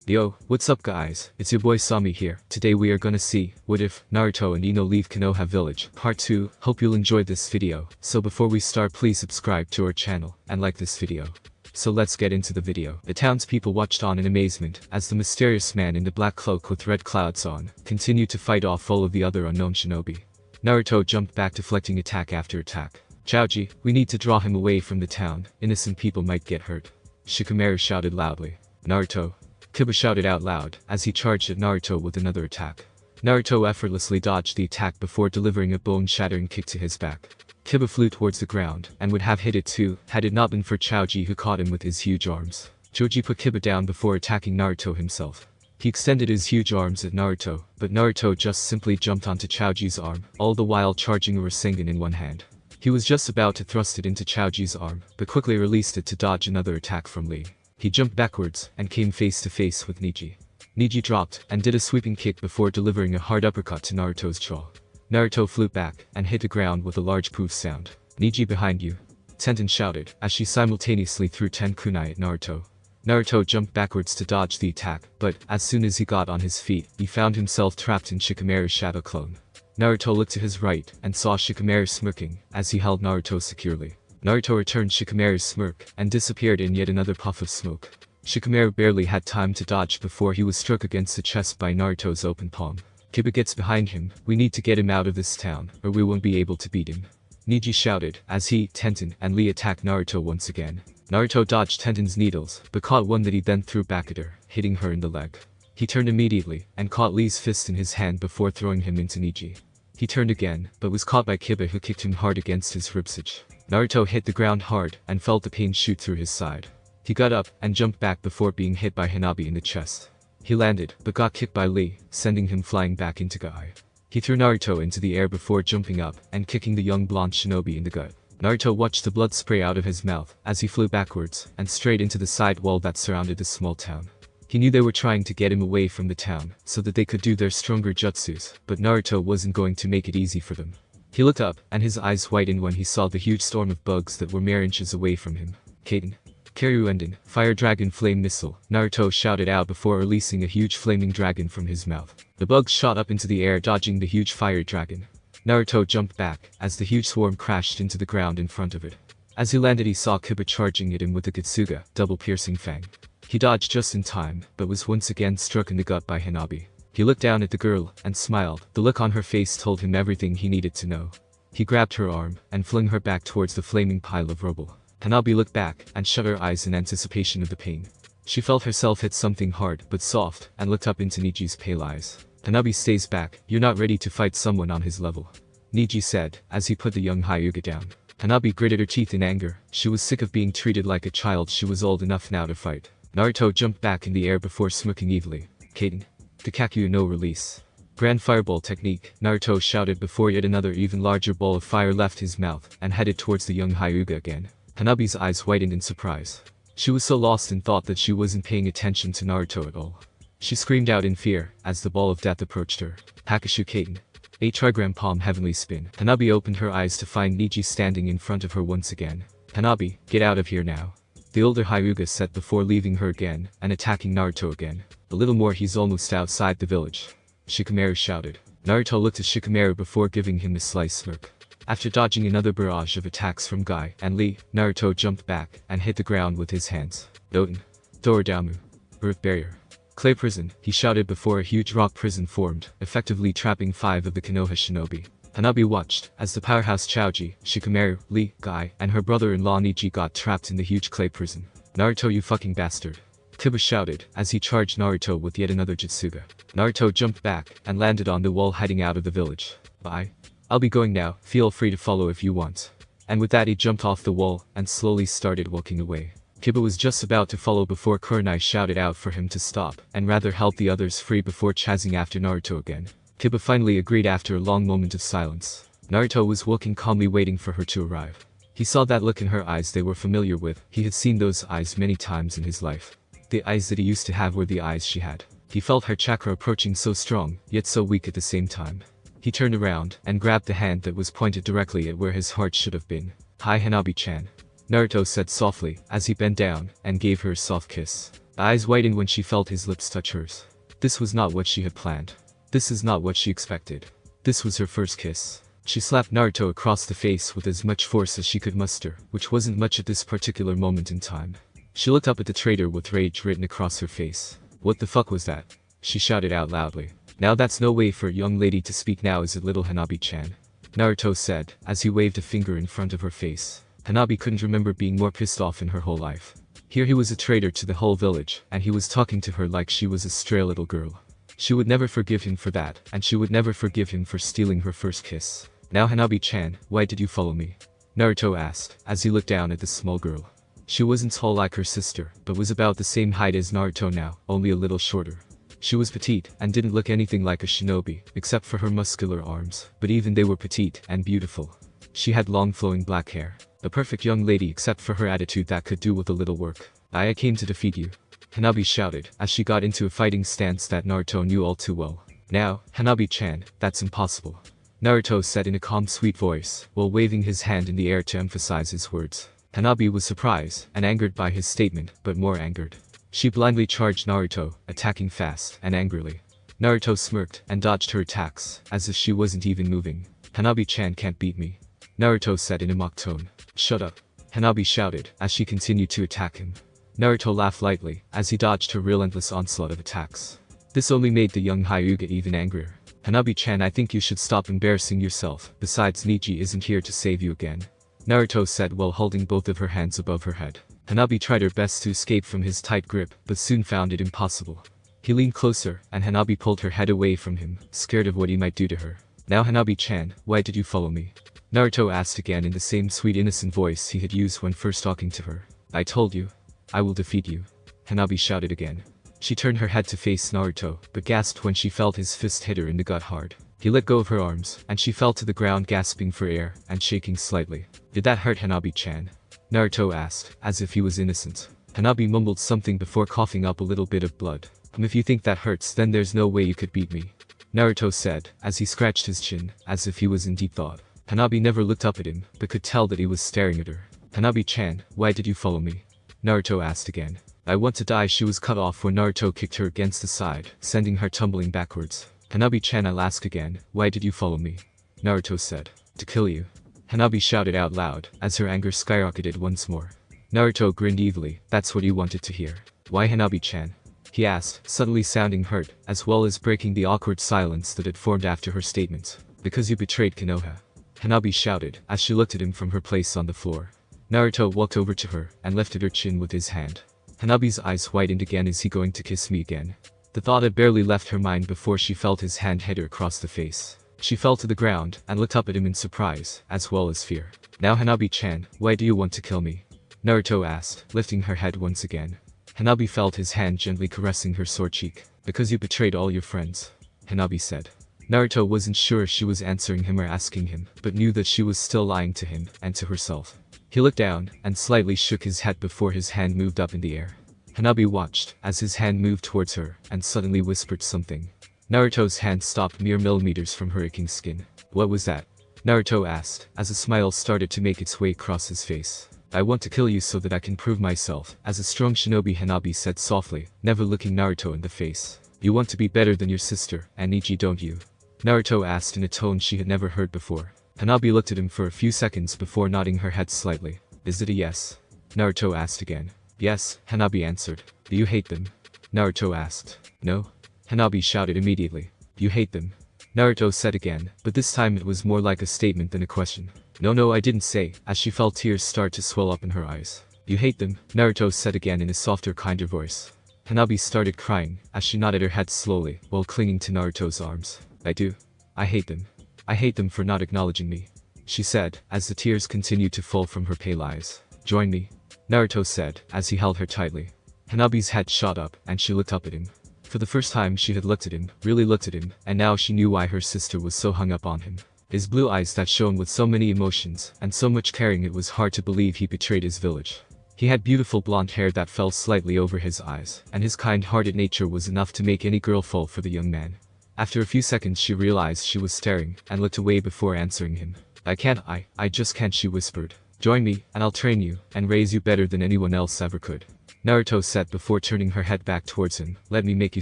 Yo, what's up guys, it's your boy Sami here. Today we are gonna see, what if, Naruto and Ino leave Konoha village, part 2, hope you'll enjoy this video. So before we start please subscribe to our channel, and like this video. So let's get into the video. The townspeople watched on in amazement, as the mysterious man in the black cloak with red clouds on, continued to fight off all of the other unknown shinobi. Naruto jumped back deflecting attack after attack. Chouji, we need to draw him away from the town, innocent people might get hurt. Shikamaru shouted loudly. Naruto. Kiba shouted out loud, as he charged at Naruto with another attack. Naruto effortlessly dodged the attack before delivering a bone-shattering kick to his back. Kiba flew towards the ground, and would have hit it too, had it not been for Chouji who caught him with his huge arms. Chouji put Kiba down before attacking Naruto himself. He extended his huge arms at Naruto, but Naruto just simply jumped onto Chouji's arm, all the while charging a Rasengan in one hand. He was just about to thrust it into Chouji's arm, but quickly released it to dodge another attack from Lee. He jumped backwards, and came face to face with Neji. Neji dropped, and did a sweeping kick before delivering a hard uppercut to Naruto's jaw. Naruto flew back, and hit the ground with a large poof sound. Neji behind you. Tenten shouted, as she simultaneously threw 10 kunai at Naruto. Naruto jumped backwards to dodge the attack, but, as soon as he got on his feet, he found himself trapped in Shikamaru's shadow clone. Naruto looked to his right, and saw Shikamaru smirking, as he held Naruto securely. Naruto returned Shikamaru's smirk, and disappeared in yet another puff of smoke. Shikamaru barely had time to dodge before he was struck against the chest by Naruto's open palm. Kiba gets behind him, we need to get him out of this town, or we won't be able to beat him. Neji shouted, as he, Tenten, and Lee attacked Naruto once again. Naruto dodged Tenten's needles, but caught one that he then threw back at her, hitting her in the leg. He turned immediately, and caught Lee's fist in his hand before throwing him into Neji. He turned again, but was caught by Kiba who kicked him hard against his ribcage. Naruto hit the ground hard, and felt the pain shoot through his side. He got up, and jumped back before being hit by Hanabi in the chest. He landed, but got kicked by Lee, sending him flying back into Gaara. He threw Naruto into the air before jumping up, and kicking the young blonde shinobi in the gut. Naruto watched the blood spray out of his mouth, as he flew backwards, and straight into the side wall that surrounded the small town. He knew they were trying to get him away from the town, so that they could do their stronger jutsus, but Naruto wasn't going to make it easy for them. He looked up, and his eyes whitened when he saw the huge storm of bugs that were mere inches away from him. Kaden. Kyoryuenden, Fire Dragon Flame Missile, Naruto shouted out before releasing a huge flaming dragon from his mouth. The bugs shot up into the air dodging the huge fire dragon. Naruto jumped back, as the huge swarm crashed into the ground in front of it. As he landed he saw Kiba charging at him with the Kitsuga, double-piercing fang. He dodged just in time, but was once again struck in the gut by Hanabi. He looked down at the girl, and smiled. The look on her face told him everything he needed to know. He grabbed her arm, and flung her back towards the flaming pile of rubble. Hanabi looked back, and shut her eyes in anticipation of the pain. She felt herself hit something hard, but soft, and looked up into Niji's pale eyes. Hanabi stays back, you're not ready to fight someone on his level. Niji said, as he put the young Hyuga down. Hanabi gritted her teeth in anger. She was sick of being treated like a child. She was old enough now to fight. Naruto jumped back in the air before smirking evilly. Kaden. Kakakyu no release. Grand Fireball Technique, Naruto shouted before yet another even larger ball of fire left his mouth, and headed towards the young Hyuga again. Hanabi's eyes widened in surprise. She was so lost in thought that she wasn't paying attention to Naruto at all. She screamed out in fear, as the ball of death approached her. Hakashu Kaden. A trigram palm heavenly spin. Hanabi opened her eyes to find Neji standing in front of her once again. Hanabi, get out of here now. The older Hyuga said before leaving her again, and attacking Naruto again. A little more he's almost outside the village. Shikamaru shouted. Naruto looked at Shikamaru before giving him a sly smirk. After dodging another barrage of attacks from Guy and Lee, Naruto jumped back, and hit the ground with his hands. Doten. Doridamu. Earth Barrier. Clay Prison, he shouted before a huge rock prison formed, effectively trapping 5 of the Konoha shinobi. Hanabi watched, as the powerhouse Chouji, Shikamaru, Lee, Guy, and her brother-in-law Neji got trapped in the huge clay prison. Naruto you fucking bastard. Kiba shouted, as he charged Naruto with yet another Jutsuga. Naruto jumped back, and landed on the wall heading out of the village. Bye. I'll be going now, feel free to follow if you want. And with that he jumped off the wall, and slowly started walking away. Kiba was just about to follow before Kurenai shouted out for him to stop, and rather help the others free before chasing after Naruto again. Kiba finally agreed after a long moment of silence. Naruto was walking calmly waiting for her to arrive. He saw that look in her eyes they were familiar with. He had seen those eyes many times in his life. The eyes that he used to have were the eyes she had. He felt her chakra approaching so strong, yet so weak at the same time. He turned around, and grabbed the hand that was pointed directly at where his heart should have been. Hi Hanabi-chan. Naruto said softly, as he bent down, and gave her a soft kiss. Eyes widened when she felt his lips touch hers. This was not what she had planned. This is not what she expected. This was her first kiss. She slapped Naruto across the face with as much force as she could muster, which wasn't much at this particular moment in time. She looked up at the traitor with rage written across her face. What the fuck was that? She shouted out loudly. Now that's no way for a young lady to speak now, is it, little Hanabi-chan? Naruto said, as he waved a finger in front of her face. Hanabi couldn't remember being more pissed off in her whole life. Here he was a traitor to the whole village, and he was talking to her like she was a stray little girl. She would never forgive him for that, and she would never forgive him for stealing her first kiss. Now Hanabi-chan, why did you follow me? Naruto asked, as he looked down at the small girl. She wasn't tall like her sister, but was about the same height as Naruto now, only a little shorter. She was petite, and didn't look anything like a shinobi, except for her muscular arms, but even they were petite and beautiful. She had long flowing black hair. A perfect young lady except for her attitude that could do with a little work. I came to defeat you. Hanabi shouted, as she got into a fighting stance that Naruto knew all too well. Now, Hanabi-chan, that's impossible. Naruto said in a calm sweet voice, while waving his hand in the air to emphasize his words. Hanabi was surprised and angered by his statement, but more angered. She blindly charged Naruto, attacking fast and angrily. Naruto smirked and dodged her attacks, as if she wasn't even moving. Hanabi-chan can't beat me. Naruto said in a mock tone. Shut up. Hanabi shouted, as she continued to attack him. Naruto laughed lightly, as he dodged her relentless onslaught of attacks. This only made the young Hyuga even angrier. Hanabi-chan, I think you should stop embarrassing yourself, besides Niji isn't here to save you again. Naruto said while holding both of her hands above her head. Hanabi tried her best to escape from his tight grip, but soon found it impossible. He leaned closer, and Hanabi pulled her head away from him, scared of what he might do to her. Now Hanabi-chan, why did you follow me? Naruto asked again in the same sweet innocent voice he had used when first talking to her. I told you. I will defeat you. Hanabi shouted again. She turned her head to face Naruto, but gasped when she felt his fist hit her in the gut hard. He let go of her arms, and she fell to the ground gasping for air, and shaking slightly. Did that hurt, Hanabi-chan? Naruto asked, as if he was innocent. Hanabi mumbled something before coughing up a little bit of blood. If you think that hurts, then there's no way you could beat me. Naruto said, as he scratched his chin, as if he was in deep thought. Hanabi never looked up at him, but could tell that he was staring at her. Hanabi-chan, why did you follow me? Naruto asked again. I want to die. She was cut off when Naruto kicked her against the side, sending her tumbling backwards. Hanabi-chan, I'll ask again, why did you follow me? Naruto said. To kill you. Hanabi shouted out loud, as her anger skyrocketed once more. Naruto grinned evilly, that's what you wanted to hear. Why, Hanabi-chan? He asked, suddenly sounding hurt, as well as breaking the awkward silence that had formed after her statement. Because you betrayed Konoha. Hanabi shouted, as she looked at him from her place on the floor. Naruto walked over to her, and lifted her chin with his hand. Hanabi's eyes widened again. Is he going to kiss me again? The thought had barely left her mind before she felt his hand hit her across the face. She fell to the ground, and looked up at him in surprise, as well as fear. Now Hanabi-chan, why do you want to kill me? Naruto asked, lifting her head once again. Hanabi felt his hand gently caressing her sore cheek. Because you betrayed all your friends. Hanabi said. Naruto wasn't sure if she was answering him or asking him, but knew that she was still lying to him, and to herself. He looked down, and slightly shook his head before his hand moved up in the air. Hanabi watched, as his hand moved towards her, and suddenly whispered something. Naruto's hand stopped mere millimeters from her aching skin. What was that? Naruto asked, as a smile started to make its way across his face. I want to kill you so that I can prove myself, as a strong shinobi, Hanabi said softly, never looking Naruto in the face. You want to be better than your sister, and Niji, don't you? Naruto asked in a tone she had never heard before. Hanabi looked at him for a few seconds before nodding her head slightly. Is it a yes? Naruto asked again. Yes, Hanabi answered. Do you hate them? Naruto asked. No. Hanabi shouted immediately. You hate them? Naruto said again, but this time it was more like a statement than a question. No, I didn't say, as she felt tears start to swell up in her eyes. You hate them? Naruto said again in a softer, kinder voice. Hanabi started crying, as she nodded her head slowly, while clinging to Naruto's arms. I do. I hate them. I hate them for not acknowledging me. She said, as the tears continued to fall from her pale eyes. Join me. Naruto said, as he held her tightly. Hanabi's head shot up, and she looked up at him. For the first time she had looked at him, really looked at him, and now she knew why her sister was so hung up on him. His blue eyes that shone with so many emotions, and so much caring it was hard to believe he betrayed his village. He had beautiful blonde hair that fell slightly over his eyes, and his kind-hearted nature was enough to make any girl fall for the young man. After a few seconds she realized she was staring, and looked away before answering him. I just can't, she whispered. Join me, and I'll train you, and raise you better than anyone else ever could. Naruto said before turning her head back towards him. Let me make you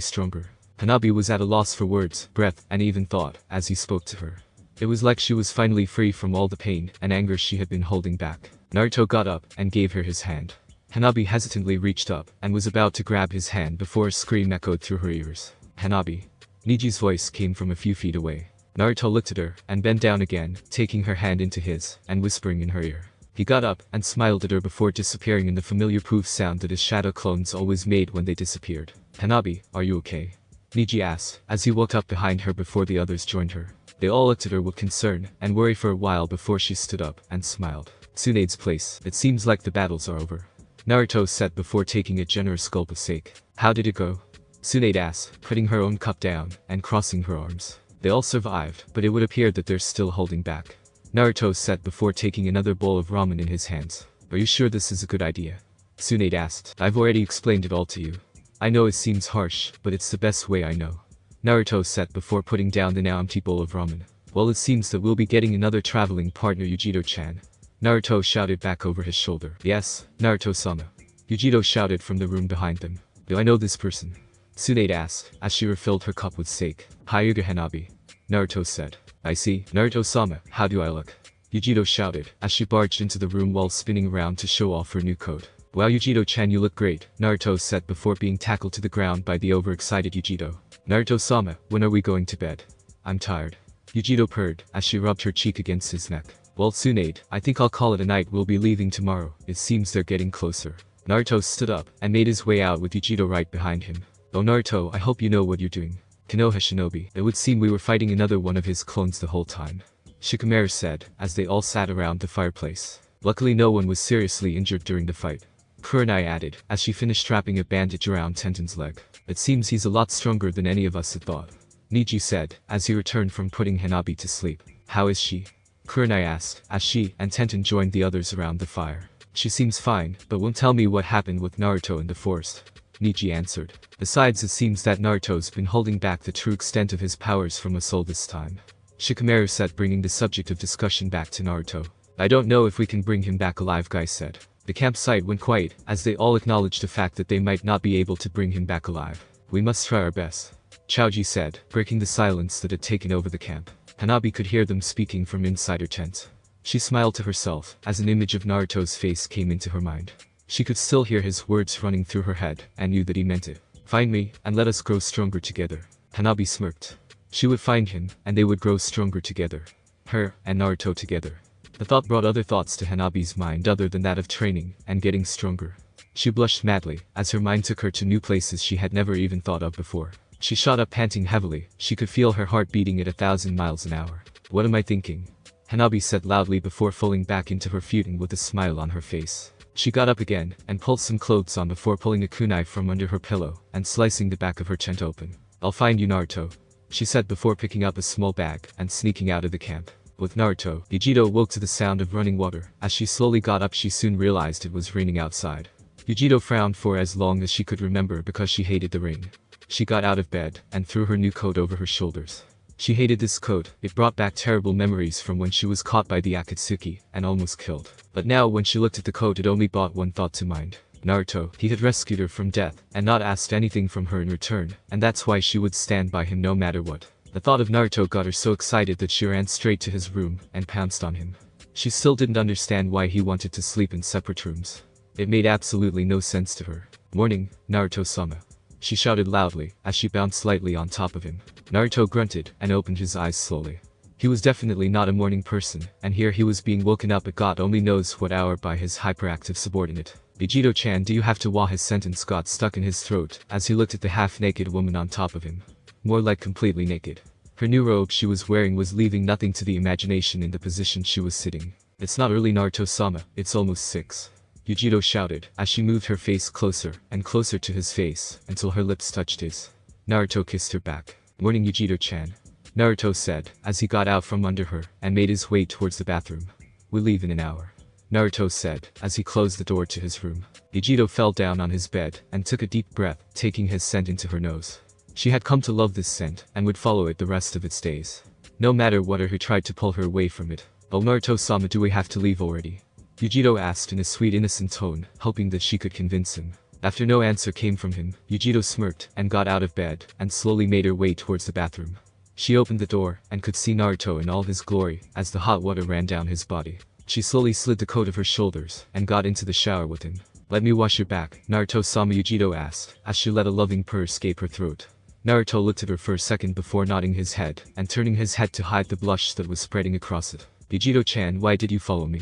stronger. Hanabi was at a loss for words, breath, and even thought, as he spoke to her. It was like she was finally free from all the pain and anger she had been holding back. Naruto got up and gave her his hand. Hanabi hesitantly reached up and was about to grab his hand before a scream echoed through her ears. Hanabi. Niji's voice came from a few feet away. Naruto looked at her and bent down again, taking her hand into his and whispering in her ear. He got up and smiled at her before disappearing in the familiar poof sound that his shadow clones always made when they disappeared. Hanabi, are you okay? Niji asked, as he walked up behind her before the others joined her. They all looked at her with concern and worry for a while before she stood up and smiled. Tsunade's place. It seems like the battles are over. Naruto said before taking a generous gulp of sake. How did it go? Tsunade asked, putting her own cup down and crossing her arms. They all survived, but it would appear that they're still holding back. Naruto said before taking another bowl of ramen in his hands. Are you sure this is a good idea? Tsunade asked. I've already explained it all to you. I know it seems harsh, but it's the best way I know. Naruto said before putting down the now empty bowl of ramen. Well, it seems that we'll be getting another traveling partner, Yujito-chan. Naruto shouted back over his shoulder. Yes, Naruto-sama. Yujito shouted from the room behind them. Do I know this person? Tsunade asked, as she refilled her cup with sake. Hyuga Hanabi. Naruto said. I see. Naruto-sama, how do I look? Yujito shouted, as she barged into the room while spinning around to show off her new coat. Wow, Yujito-chan, you look great, Naruto said before being tackled to the ground by the overexcited Yujito. Naruto-sama, when are we going to bed? I'm tired. Yujito purred, as she rubbed her cheek against his neck. Well, Tsunade, I think I'll call it a night. We'll be leaving tomorrow. It seems they're getting closer. Naruto stood up and made his way out with Yujito right behind him. Oh Naruto, I hope you know what you're doing. Konoha Shinobi. It would seem we were fighting another one of his clones the whole time. Shikamaru said, as they all sat around the fireplace. Luckily no one was seriously injured during the fight. Kurenai added, as she finished strapping a bandage around Tenten's leg. It seems he's a lot stronger than any of us had thought. Niji said, as he returned from putting Hanabi to sleep. How is she? Kurenai asked, as she and Tenten joined the others around the fire. She seems fine, but won't tell me what happened with Naruto in the forest. Niji answered. Besides, it seems that Naruto's been holding back the true extent of his powers from us all this time. Shikamaru said, bringing the subject of discussion back to Naruto. I don't know if we can bring him back alive, Guy said. The campsite went quiet, as they all acknowledged the fact that they might not be able to bring him back alive. We must try our best. Chaoji said, breaking the silence that had taken over the camp. Hanabi could hear them speaking from inside her tent. She smiled to herself, as an image of Naruto's face came into her mind. She could still hear his words running through her head, and knew that he meant it. Find me, and let us grow stronger together. Hanabi smirked. She would find him, and they would grow stronger together. Her, and Naruto together. The thought brought other thoughts to Hanabi's mind other than that of training, and getting stronger. She blushed madly, as her mind took her to new places she had never even thought of before. She shot up panting heavily, she could feel her heart beating at 1,000 miles an hour. What am I thinking? Hanabi said loudly before falling back into her futon with a smile on her face. She got up again, and pulled some clothes on before pulling a kunai from under her pillow, and slicing the back of her tent open. I'll find you, Naruto, she said before picking up a small bag, and sneaking out of the camp. With Naruto, Yujito woke to the sound of running water. As she slowly got up, she soon realized it was raining outside. Yujito frowned for as long as she could remember because she hated the rain. She got out of bed, and threw her new coat over her shoulders. She hated this coat, it brought back terrible memories from when she was caught by the Akatsuki, and almost killed. But now when she looked at the coat, it only brought one thought to mind. Naruto. He had rescued her from death, and not asked anything from her in return, and that's why she would stand by him no matter what. The thought of Naruto got her so excited that she ran straight to his room, and pounced on him. She still didn't understand why he wanted to sleep in separate rooms. It made absolutely no sense to her. Morning, Naruto-sama. She shouted loudly, as she bounced lightly on top of him. Naruto grunted, and opened his eyes slowly. He was definitely not a morning person, and here he was being woken up at God only knows what hour by his hyperactive subordinate. Yujito-chan, do you have to? His sentence got stuck in his throat, as he looked at the half-naked woman on top of him. More like completely naked. Her new robe she was wearing was leaving nothing to the imagination in the position she was sitting. It's not early, Naruto-sama, it's almost 6. Yujito shouted, as she moved her face closer, and closer to his face, until her lips touched his. Naruto kissed her back. Morning, Yujito-chan. Naruto said, as he got out from under her, and made his way towards the bathroom. We leave in an hour. Naruto said, as he closed the door to his room. Yujito fell down on his bed, and took a deep breath, taking his scent into her nose. She had come to love this scent, and would follow it the rest of its days. No matter what or who tried to pull her away from it. Oh Naruto-sama, do we have to leave already? Yujito asked in a sweet innocent tone, hoping that she could convince him. After no answer came from him, Yujito smirked and got out of bed and slowly made her way towards the bathroom. She opened the door and could see Naruto in all his glory as the hot water ran down his body. She slowly slid the coat of her shoulders and got into the shower with him. "Let me wash your back," Naruto-sama, Yujito asked, as she let a loving purr escape her throat. Naruto looked at her for a second before nodding his head and turning his head to hide the blush that was spreading across it. "Yujito-chan, why did you follow me?"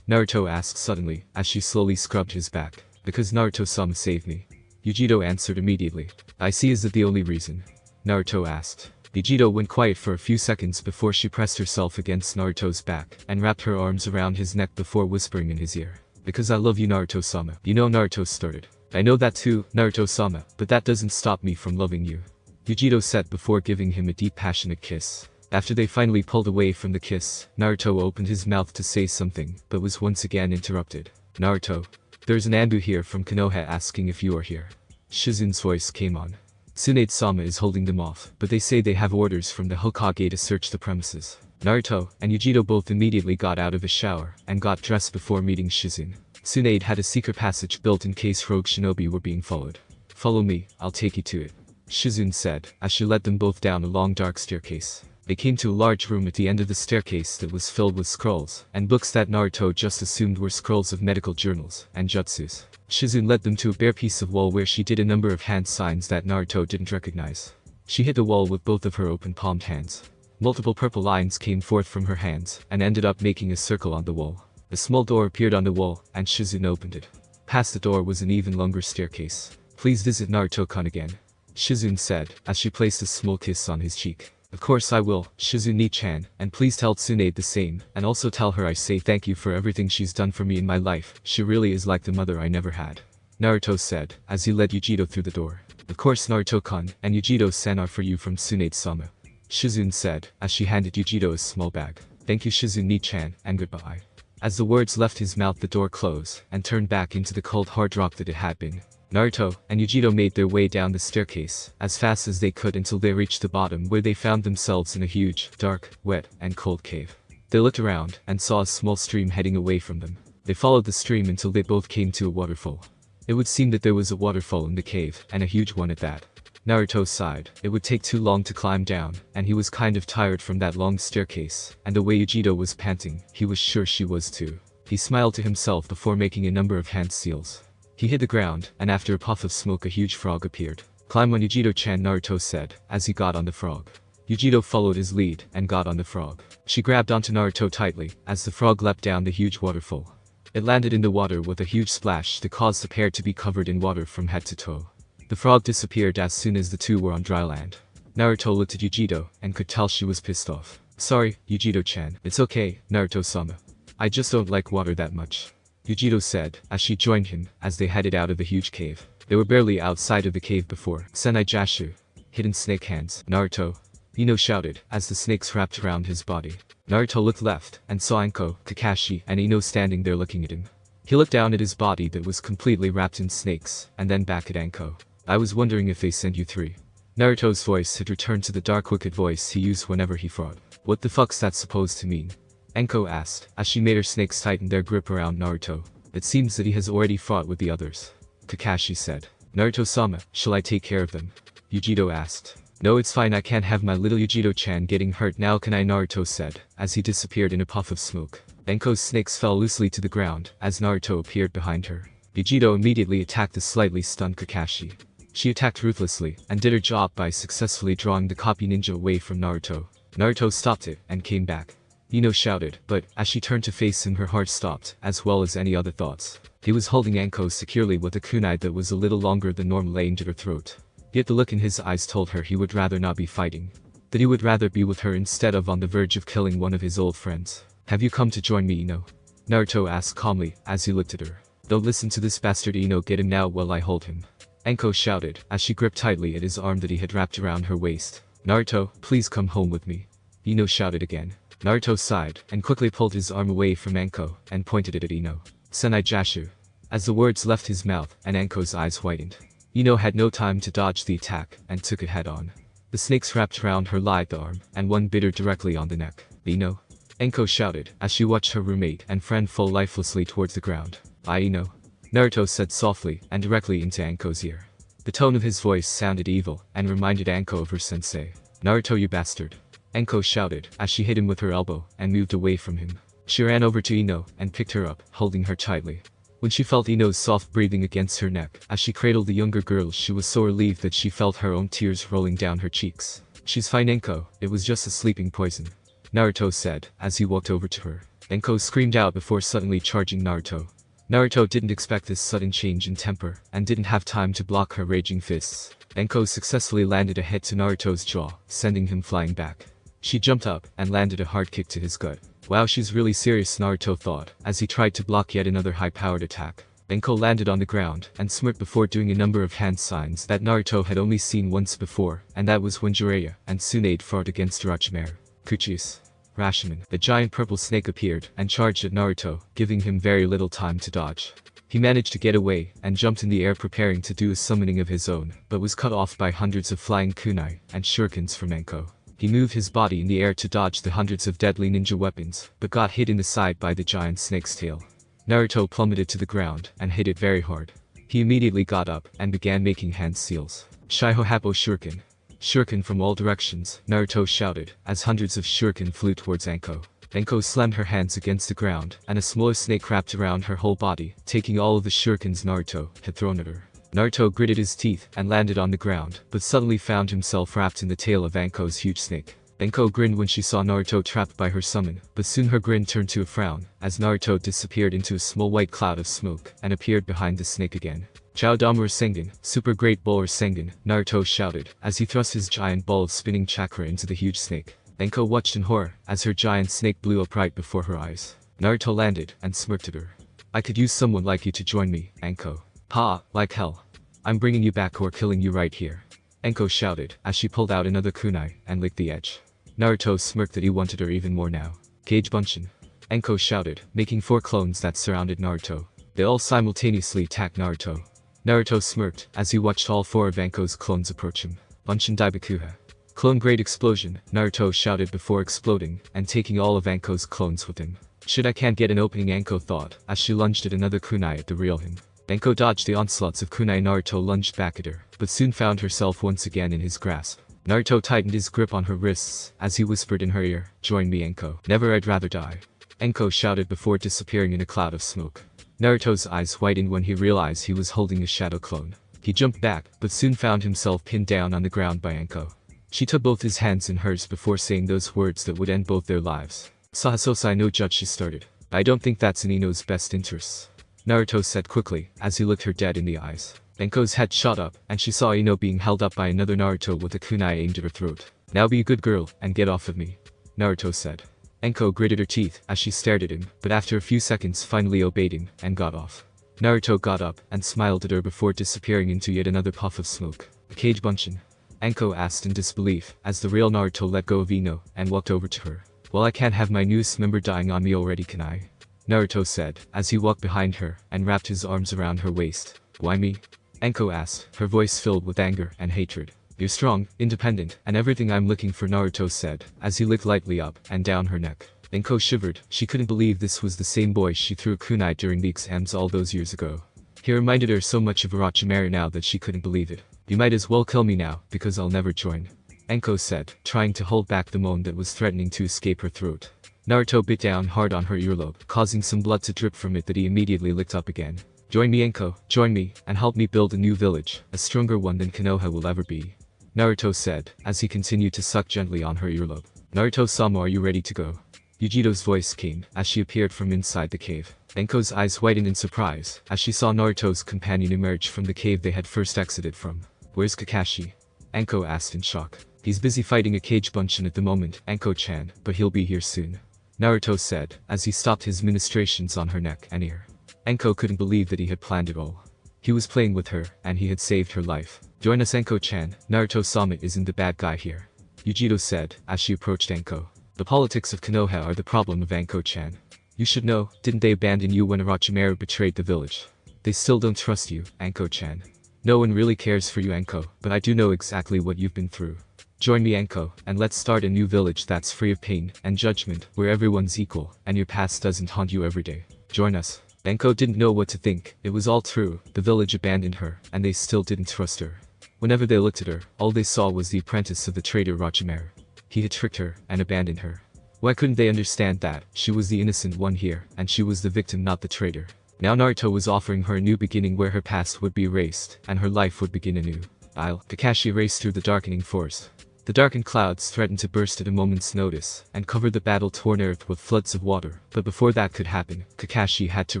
Naruto asked suddenly, as she slowly scrubbed his back. "Because Naruto-sama saved me." Yujito answered immediately. "I see, is that the only reason?" Naruto asked. Yujito went quiet for a few seconds before she pressed herself against Naruto's back and wrapped her arms around his neck before whispering in his ear. "Because I love you, Naruto-sama." "You know," Naruto started. "I know that too, Naruto-sama, but that doesn't stop me from loving you," Yujito said before giving him a deep passionate kiss. After they finally pulled away from the kiss, Naruto opened his mouth to say something, but was once again interrupted. "Naruto, there's an Anbu here from Konoha asking if you are here." Shizune's voice came on. "Tsunade-sama is holding them off, but they say they have orders from the Hokage to search the premises." Naruto and Yujito both immediately got out of the shower and got dressed before meeting Shizune. Tsunade had a secret passage built in case rogue shinobi were being followed. "Follow me, I'll take you to it," Shizune said, as she led them both down a long dark staircase. They came to a large room at the end of the staircase that was filled with scrolls and books that Naruto just assumed were scrolls of medical journals and jutsus. Shizune led them to a bare piece of wall where she did a number of hand signs that Naruto didn't recognize. She hit the wall with both of her open-palmed hands. Multiple purple lines came forth from her hands and ended up making a circle on the wall. A small door appeared on the wall and Shizune opened it. Past the door was an even longer staircase. "Please visit Naruto-kun again," Shizune said, as she placed a small kiss on his cheek. "Of course I will, Shizune-chan, and please tell Tsunade the same, and also tell her I say thank you for everything she's done for me in my life. She really is like the mother I never had," Naruto said, as he led Yujito through the door. "Of course Naruto-kun and Yujito-san are for you from Tsunade-sama," Shizune said, as she handed Yujito a small bag. "Thank you Shizune-chan, and goodbye." As the words left his mouth, the door closed and turned back into the cold hard rock that it had been. Naruto and Yujito made their way down the staircase as fast as they could until they reached the bottom, where they found themselves in a huge, dark, wet, and cold cave. They looked around and saw a small stream heading away from them. They followed the stream until they both came to a waterfall. It would seem that there was a waterfall in the cave, and a huge one at that. Naruto sighed. It would take too long to climb down, and he was kind of tired from that long staircase, and the way Yujito was panting, he was sure she was too. He smiled to himself before making a number of hand seals. He hit the ground, and after a puff of smoke a huge frog appeared. "Climb on Yujito-chan," Naruto said, as he got on the frog. Yujito followed his lead and got on the frog. She grabbed onto Naruto tightly, as the frog leapt down the huge waterfall. It landed in the water with a huge splash that caused the pair to be covered in water from head to toe. The frog disappeared as soon as the two were on dry land. Naruto looked at Yujito and could tell she was pissed off. "Sorry, Yujito-chan." "It's okay, Naruto-sama. I just don't like water that much," Yujito said, as she joined him, as they headed out of the huge cave. They were barely outside of the cave before Senai Jashu, hidden snake hands. "Naruto," Ino shouted, as the snakes wrapped around his body. Naruto looked left, and saw Anko, Kakashi, and Ino standing there looking at him. He looked down at his body that was completely wrapped in snakes, and then back at Anko. "I was wondering if they sent you three." Naruto's voice had returned to the dark wicked voice he used whenever he fought. "What the fuck's that supposed to mean?" Anko asked, as she made her snakes tighten their grip around Naruto. "It seems that he has already fought with the others," Kakashi said. "Naruto-sama, shall I take care of them?" Yujito asked. "No, it's fine, I can't have my little Yujito-chan getting hurt now, can I?" Naruto said, as he disappeared in a puff of smoke. Anko's snakes fell loosely to the ground, as Naruto appeared behind her. Yujito immediately attacked the slightly stunned Kakashi. She attacked ruthlessly, and did her job by successfully drawing the copy ninja away from Naruto. Naruto stopped it, and came back. Ino shouted, but, as she turned to face him, her heart stopped, as well as any other thoughts. He was holding Anko securely with a kunai that was a little longer than normal aimed at her throat. Yet the look in his eyes told her he would rather not be fighting. That he would rather be with her instead of on the verge of killing one of his old friends. "Have you come to join me, Ino?" Naruto asked calmly, as he looked at her. "Don't listen to this bastard, Ino, get him now while I hold him," Anko shouted, as she gripped tightly at his arm that he had wrapped around her waist. "Naruto, please come home with me," Ino shouted again. Naruto sighed, and quickly pulled his arm away from Anko, and pointed it at Ino. "Senai Jashu." As the words left his mouth, and Anko's eyes whitened. Ino had no time to dodge the attack, and took it head on. The snakes wrapped around her lithe arm, and one bit her directly on the neck. "Ino?" Anko shouted, as she watched her roommate and friend fall lifelessly towards the ground. "Ino?" Naruto said softly and directly into Anko's ear. The tone of his voice sounded evil and reminded Anko of her sensei. "Naruto, you bastard," Anko shouted as she hit him with her elbow and moved away from him. She ran over to Ino and picked her up, holding her tightly. When she felt Ino's soft breathing against her neck as she cradled the younger girl, she was so relieved that she felt her own tears rolling down her cheeks. "She's fine, Anko, it was just a sleeping poison," Naruto said as he walked over to her. Anko screamed out before suddenly charging Naruto. Naruto didn't expect this sudden change in temper and didn't have time to block her raging fists. Anko successfully landed a head to Naruto's jaw, sending him flying back. She jumped up and landed a hard kick to his gut. "Wow, she's really serious," Naruto thought as he tried to block yet another high-powered attack. Anko landed on the ground and smirked before doing a number of hand signs that Naruto had only seen once before, and that was when Jiraiya and Tsunade fought against Orochimaru. Kuchis. Rashomon. The giant purple snake appeared and charged at Naruto, giving him very little time to dodge. He managed to get away and jumped in the air preparing to do a summoning of his own, but was cut off by hundreds of flying kunai and shurikens from Anko. He moved his body in the air to dodge the hundreds of deadly ninja weapons, but got hit in the side by the giant snake's tail. Naruto plummeted to the ground and hit it very hard. He immediately got up and began making hand seals. Shaiho Happo Shuriken. Shuriken from all directions, Naruto shouted, as hundreds of shuriken flew towards Anko. Anko slammed her hands against the ground, and a smaller snake wrapped around her whole body, taking all of the shurikens Naruto had thrown at her. Naruto gritted his teeth and landed on the ground, but suddenly found himself wrapped in the tail of Anko's huge snake. Anko grinned when she saw Naruto trapped by her summon, but soon her grin turned to a frown, as Naruto disappeared into a small white cloud of smoke and appeared behind the snake again. "Chao Damura Sengen, Super Great Ball or Sengen," Naruto shouted, as he thrust his giant ball of spinning chakra into the huge snake. Anko watched in horror, as her giant snake blew up right before her eyes. Naruto landed and smirked at her. "I could use someone like you to join me, Anko." "Ha, like hell. I'm bringing you back or killing you right here," Anko shouted, as she pulled out another kunai and licked the edge. Naruto smirked that he wanted her even more now. "Kage Bunshin," Anko shouted, making 4 clones that surrounded Naruto. They all simultaneously attacked Naruto. Naruto smirked as he watched all 4 of Anko's clones approach him. "Bunshin Daibakuha." "Clone Great Explosion," Naruto shouted before exploding and taking all of Anko's clones with him. "Shit, I can't get an opening," Anko thought, as she lunged at another kunai at the real him. Anko dodged the onslaughts of kunai. Naruto lunged back at her, but soon found herself once again in his grasp. Naruto tightened his grip on her wrists as he whispered in her ear, "Join me, Anko." "Never, I'd rather die," Anko shouted before disappearing in a cloud of smoke. Naruto's eyes widened when he realized he was holding a shadow clone. He jumped back, but soon found himself pinned down on the ground by Anko. She took both his hands in hers before saying those words that would end both their lives. "Sahasosai no judge," she started. "I don't think that's in Ino's best interests," Naruto said quickly, as he looked her dead in the eyes. Anko's head shot up, and she saw Ino being held up by another Naruto with a kunai aimed at her throat. "Now be a good girl, and get off of me," Naruto said. Anko gritted her teeth as she stared at him, but after a few seconds finally obeyed him, and got off. Naruto got up and smiled at her before disappearing into yet another puff of smoke. "Kage Bunshin?" Anko asked in disbelief, as the real Naruto let go of Ino and walked over to her. "Well, I can't have my newest member dying on me already, can I?" Naruto said, as he walked behind her and wrapped his arms around her waist. "Why me?" Anko asked, her voice filled with anger and hatred. "You're strong, independent, and everything I'm looking for," Naruto said, as he licked lightly up and down her neck. Anko shivered. She couldn't believe this was the same boy she threw a kunai during the exams all those years ago. He reminded her so much of Orochimaru now that she couldn't believe it. "You might as well kill me now, because I'll never join," Anko said, trying to hold back the moan that was threatening to escape her throat. Naruto bit down hard on her earlobe, causing some blood to drip from it that he immediately licked up again. "Join me, Anko, join me, and help me build a new village, a stronger one than Konoha will ever be," Naruto said, as he continued to suck gently on her earlobe. "Naruto-sama, are you ready to go?" Yujito's voice came, as she appeared from inside the cave. Anko's eyes widened in surprise, as she saw Naruto's companion emerge from the cave they had first exited from. "Where's Kakashi?" Anko asked in shock. "He's busy fighting a Kage Bunshin at the moment, Anko-chan, but he'll be here soon," Naruto said, as he stopped his ministrations on her neck and ear. Anko couldn't believe that he had planned it all. He was playing with her, and he had saved her life. "Join us, Anko-chan, Naruto-sama isn't the bad guy here," Yujito said, as she approached Anko. "The politics of Konoha are the problem of Anko-chan. You should know, didn't they abandon you when Orochimaru betrayed the village? They still don't trust you, Anko-chan. No one really cares for you, Anko, but I do know exactly what you've been through. Join me, Anko, and let's start a new village that's free of pain and judgment, where everyone's equal, and your past doesn't haunt you every day. Join us." Anko didn't know what to think. It was all true. The village abandoned her, and they still didn't trust her. Whenever they looked at her, all they saw was the apprentice of the traitor Orochimaru. He had tricked her and abandoned her. Why couldn't they understand that? She was the innocent one here, and she was the victim, not the traitor. Now Naruto was offering her a new beginning where her past would be erased, and her life would begin anew. Kakashi raced through the darkening forest. The darkened clouds threatened to burst at a moment's notice, and cover the battle-torn earth with floods of water. But before that could happen, Kakashi had to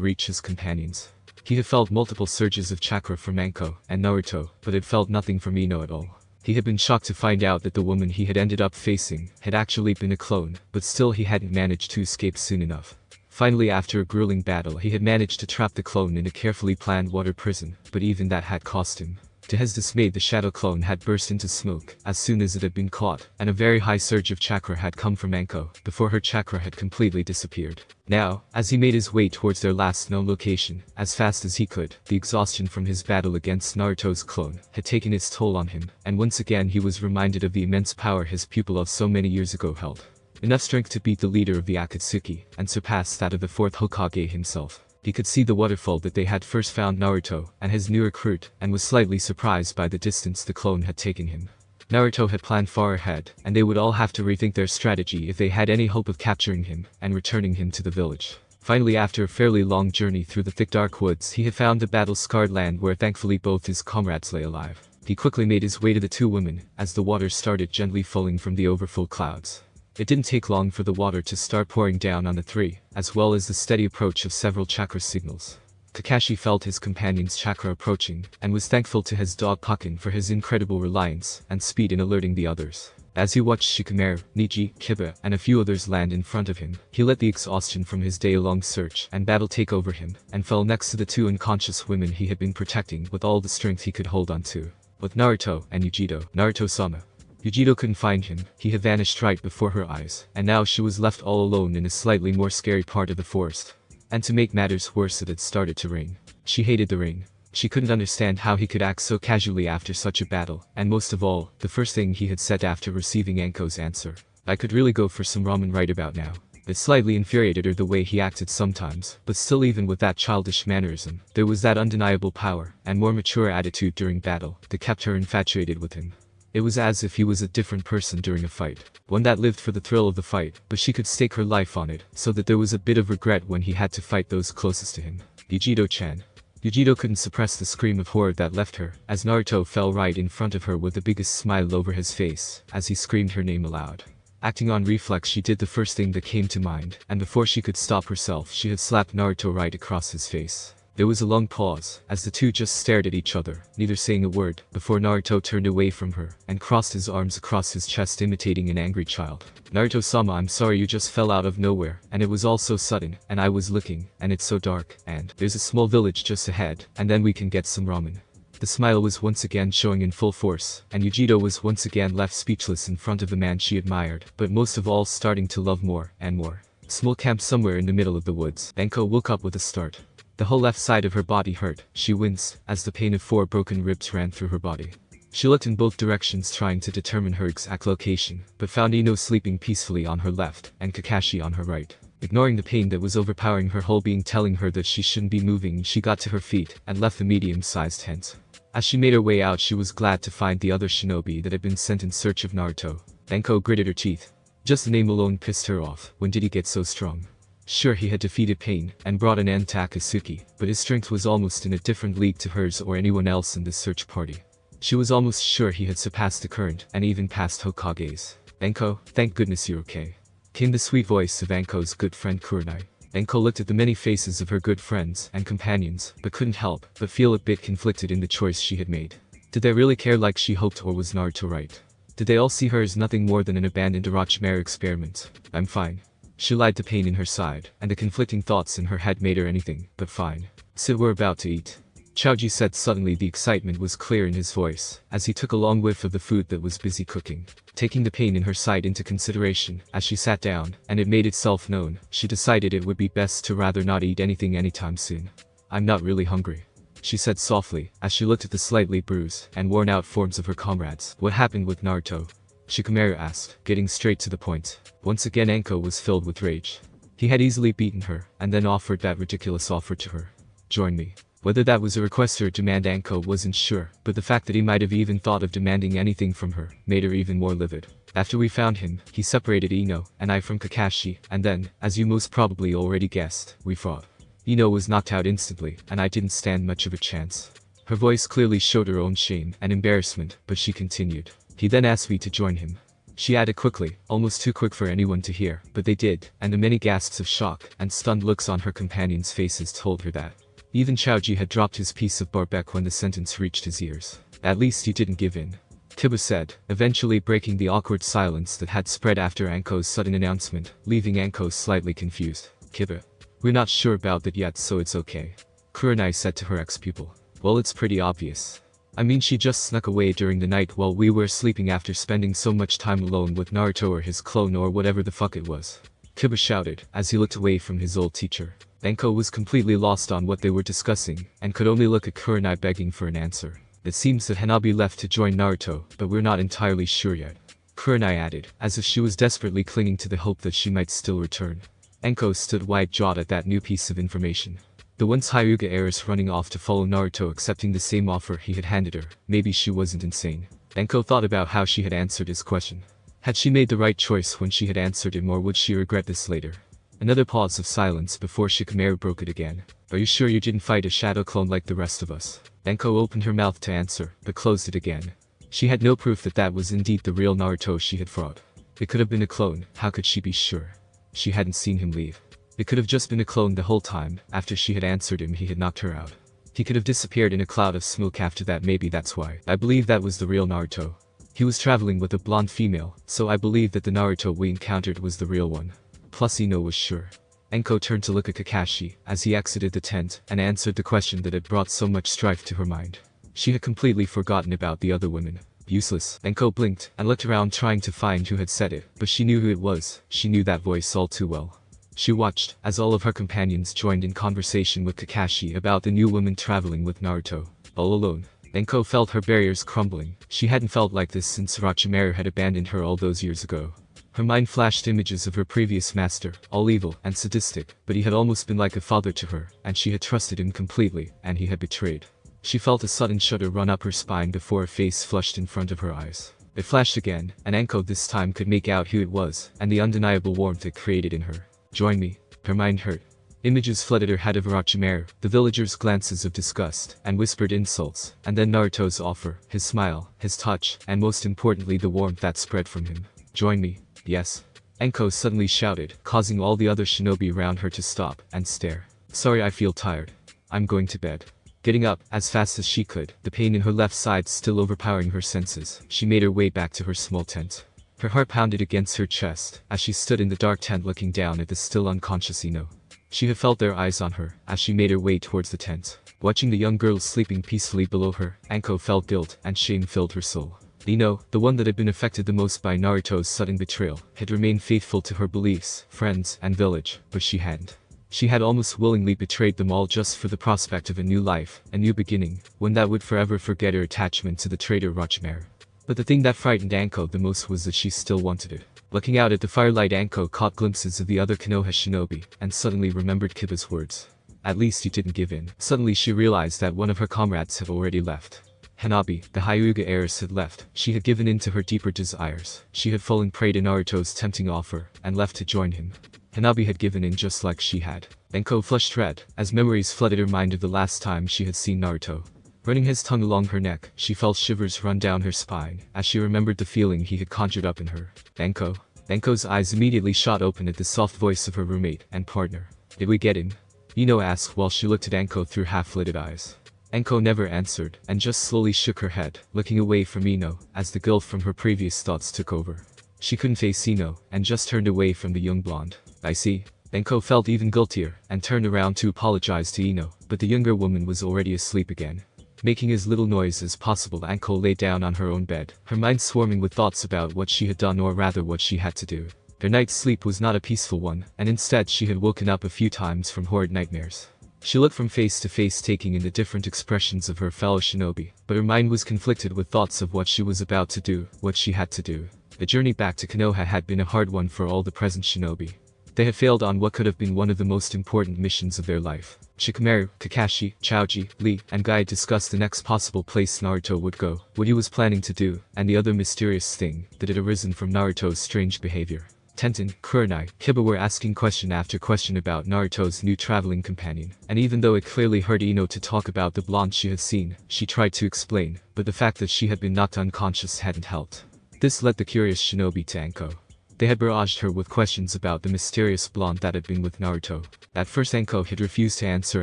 reach his companions. He had felt multiple surges of chakra from Anko and Naruto, but had felt nothing from Ino at all. He had been shocked to find out that the woman he had ended up facing had actually been a clone, but still he hadn't managed to escape soon enough. Finally, after a grueling battle, he had managed to trap the clone in a carefully planned water prison, but even that had cost him. To his dismay, the shadow clone had burst into smoke as soon as it had been caught, and a very high surge of chakra had come from Anko before her chakra had completely disappeared. Now, as he made his way towards their last known location, as fast as he could, the exhaustion from his battle against Naruto's clone had taken its toll on him, and once again he was reminded of the immense power his pupil of so many years ago held. Enough strength to beat the leader of the Akatsuki, and surpass that of the fourth Hokage himself. He could see the waterfall that they had first found Naruto and his new recruit, and was slightly surprised by the distance the clone had taken him. Naruto had planned far ahead, and they would all have to rethink their strategy if they had any hope of capturing him and returning him to the village. Finally, after a fairly long journey through the thick dark woods, he had found the battle-scarred land where thankfully both his comrades lay alive. He quickly made his way to the two women, as the water started gently falling from the overfull clouds. It didn't take long for the water to start pouring down on the three, as well as the steady approach of several chakra signals. Kakashi felt his companion's chakra approaching, and was thankful to his dog Pakin for his incredible reliance and speed in alerting the others. As he watched Shikamaru, Niji, Kiba, and a few others land in front of him, he let the exhaustion from his day-long search and battle take over him, and fell next to the two unconscious women he had been protecting with all the strength he could hold on to. With Naruto and Yujito, Naruto-sama. Yujito couldn't find him. He had vanished right before her eyes, and now she was left all alone in a slightly more scary part of the forest. And to make matters worse, it had started to rain. She hated the rain. She couldn't understand how he could act so casually after such a battle, and most of all, the first thing he had said after receiving Anko's answer. I could really go for some ramen right about now. It slightly infuriated her the way he acted sometimes, but still, even with that childish mannerism, there was that undeniable power and more mature attitude during battle that kept her infatuated with him. It was as if he was a different person during a fight, one that lived for the thrill of the fight, but she could stake her life on it, so that there was a bit of regret when he had to fight those closest to him. Yujito-chan. Yujito couldn't suppress the scream of horror that left her, as Naruto fell right in front of her with the biggest smile over his face, as he screamed her name aloud. Acting on reflex, she did the first thing that came to mind, and before she could stop herself, she had slapped Naruto right across his face. There was a long pause, as the two just stared at each other, neither saying a word, before Naruto turned away from her, and crossed his arms across his chest imitating an angry child. Naruto-sama, I'm sorry, you just fell out of nowhere, and it was all so sudden, and I was looking, and it's so dark, and there's a small village just ahead, and then we can get some ramen. The smile was once again showing in full force, and Yujito was once again left speechless in front of the man she admired, but most of all starting to love more and more. Small camp somewhere in the middle of the woods. Anko woke up with a start. The whole left side of her body hurt. She winced, as the pain of 4 broken ribs ran through her body. She looked in both directions trying to determine her exact location, but found Ino sleeping peacefully on her left, and Kakashi on her right. Ignoring the pain that was overpowering her whole being telling her that she shouldn't be moving, she got to her feet, and left the medium-sized tent. As she made her way out, she was glad to find the other shinobi that had been sent in search of Naruto. Anko gritted her teeth. Just the name alone pissed her off. When did he get so strong? Sure, he had defeated pain and brought an end to Akatsuki, but his strength was almost in a different league to hers or anyone else in this search party. She was almost sure he had surpassed the current and even passed Hokages. Anko, thank goodness you're okay, came the sweet voice of Anko's good friend Kurenai. Anko looked at the many faces of her good friends and companions, but couldn't help but feel a bit conflicted in the choice she had made. Did they really care like she hoped, or was Naruto right? Did they all see her as nothing more than an abandoned Orochimaru experiment? I'm fine. She lied to pain in her side, and the conflicting thoughts in her head made her anything but fine. So we're about to eat, Chaoji said suddenly. The excitement was clear in his voice, as he took a long whiff of the food that was busy cooking. Taking the pain in her side into consideration, as she sat down, and it made itself known, she decided it would be best to rather not eat anything anytime soon. I'm not really hungry, she said softly, as she looked at the slightly bruised and worn out forms of her comrades. What happened with Naruto? Shikamaru asked, getting straight to the point. Once again Anko was filled with rage. He had easily beaten her, and then offered that ridiculous offer to her. Join me. Whether that was a request or a demand Anko wasn't sure, but the fact that he might have even thought of demanding anything from her made her even more livid. After we found him, he separated Ino and I from Kakashi, and then, as you most probably already guessed, we fought. Ino was knocked out instantly, and I didn't stand much of a chance. Her voice clearly showed her own shame and embarrassment, but she continued. He then asked me to join him. She added quickly, almost too quick for anyone to hear, but they did, and the many gasps of shock and stunned looks on her companions' faces told her that. Even Chaoji had dropped his piece of barbec when the sentence reached his ears. At least you didn't give in. Kiba said, eventually breaking the awkward silence that had spread after Anko's sudden announcement, leaving Anko slightly confused. Kiba. We're not sure about that yet, so it's okay. Kurenai said to her ex-pupil. Well, it's pretty obvious. I mean, she just snuck away during the night while we were sleeping after spending so much time alone with Naruto or his clone or whatever the fuck it was. Kiba shouted, as he looked away from his old teacher. Anko was completely lost on what they were discussing, and could only look at Kurenai begging for an answer. It seems that Hanabi left to join Naruto, but we're not entirely sure yet. Kurenai added, as if she was desperately clinging to the hope that she might still return. Anko stood wide-jawed at that new piece of information. The once Hyuga heiress running off to follow Naruto accepting the same offer he had handed her, maybe she wasn't insane. Anko thought about how she had answered his question. Had she made the right choice when she had answered him, or would she regret this later? Another pause of silence before Shikamaru broke it again. Are you sure you didn't fight a shadow clone like the rest of us? Anko opened her mouth to answer, but closed it again. She had no proof that that was indeed the real Naruto she had fought. It could have been a clone, how could she be sure? She hadn't seen him leave. It could have just been a clone the whole time. After she had answered him, he had knocked her out. He could have disappeared in a cloud of smoke after that. Maybe that's why. I believe that was the real Naruto. He was traveling with a blonde female, so I believe that the Naruto we encountered was the real one. Plus Ino was sure. Anko turned to look at Kakashi as he exited the tent and answered the question that had brought so much strife to her mind. She had completely forgotten about the other women. Useless. Anko blinked and looked around trying to find who had said it, but she knew who it was. She knew that voice all too well. She watched as all of her companions joined in conversation with Kakashi about the new woman traveling with Naruto. All alone. Anko felt her barriers crumbling. She hadn't felt like this since Orochimaru had abandoned her all those years ago. Her mind flashed images of her previous master, all evil and sadistic, but he had almost been like a father to her, and she had trusted him completely, and he had betrayed. She felt a sudden shudder run up her spine before a face flushed in front of her eyes. It flashed again, and Anko this time could make out who it was, and the undeniable warmth it created in her. Join me. Her mind hurt. Images flooded her head of Orochimaru, the villagers' glances of disgust, and whispered insults, and then Naruto's offer, his smile, his touch, and most importantly the warmth that spread from him. Join me. Yes. Anko suddenly shouted, causing all the other shinobi around her to stop and stare. Sorry, I feel tired. I'm going to bed. Getting up, as fast as she could, the pain in her left side still overpowering her senses, she made her way back to her small tent. Her heart pounded against her chest as she stood in the dark tent looking down at the still unconscious Ino. She had felt their eyes on her as she made her way towards the tent. Watching the young girl sleeping peacefully below her, Anko felt guilt and shame filled her soul. Ino, the one that had been affected the most by Naruto's sudden betrayal, had remained faithful to her beliefs, friends, and village, but she hadn't. She had almost willingly betrayed them all just for the prospect of a new life, a new beginning, one that would forever forget her attachment to the traitor Orochimaru. But the thing that frightened Anko the most was that she still wanted it. Looking out at the firelight, Anko caught glimpses of the other Konoha shinobi, and suddenly remembered Kiba's words. At least you didn't give in. Suddenly she realized that one of her comrades had already left. Hanabi, the Hyuga heiress, had left. She had given in to her deeper desires. She had fallen prey to Naruto's tempting offer, and left to join him. Hanabi had given in just like she had. Anko flushed red, as memories flooded her mind of the last time she had seen Naruto. Running his tongue along her neck, she felt shivers run down her spine, as she remembered the feeling he had conjured up in her. Anko. Anko's eyes immediately shot open at the soft voice of her roommate and partner. Did we get him? Ino asked while she looked at Anko through half-lidded eyes. Anko never answered, and just slowly shook her head, looking away from Ino, as the guilt from her previous thoughts took over. She couldn't face Ino, and just turned away from the young blonde. I see. Anko felt even guiltier, and turned around to apologize to Ino, but the younger woman was already asleep again. Making as little noise as possible, Anko lay down on her own bed, her mind swarming with thoughts about what she had done, or rather what she had to do. Her night's sleep was not a peaceful one, and instead she had woken up a few times from horrid nightmares. She looked from face to face, taking in the different expressions of her fellow shinobi, but her mind was conflicted with thoughts of what she was about to do, what she had to do. The journey back to Konoha had been a hard one for all the present shinobi. They had failed on what could have been one of the most important missions of their life. Shikamaru, Kakashi, Chaoji, Lee, and Guy discussed the next possible place Naruto would go, what he was planning to do, and the other mysterious thing that had arisen from Naruto's strange behavior. Tenten, Kurenai, Kiba were asking question after question about Naruto's new traveling companion, and even though it clearly hurt Ino to talk about the blonde she had seen, she tried to explain, but the fact that she had been knocked unconscious hadn't helped. This led the curious shinobi to Anko. They had barraged her with questions about the mysterious blonde that had been with Naruto. At first Anko had refused to answer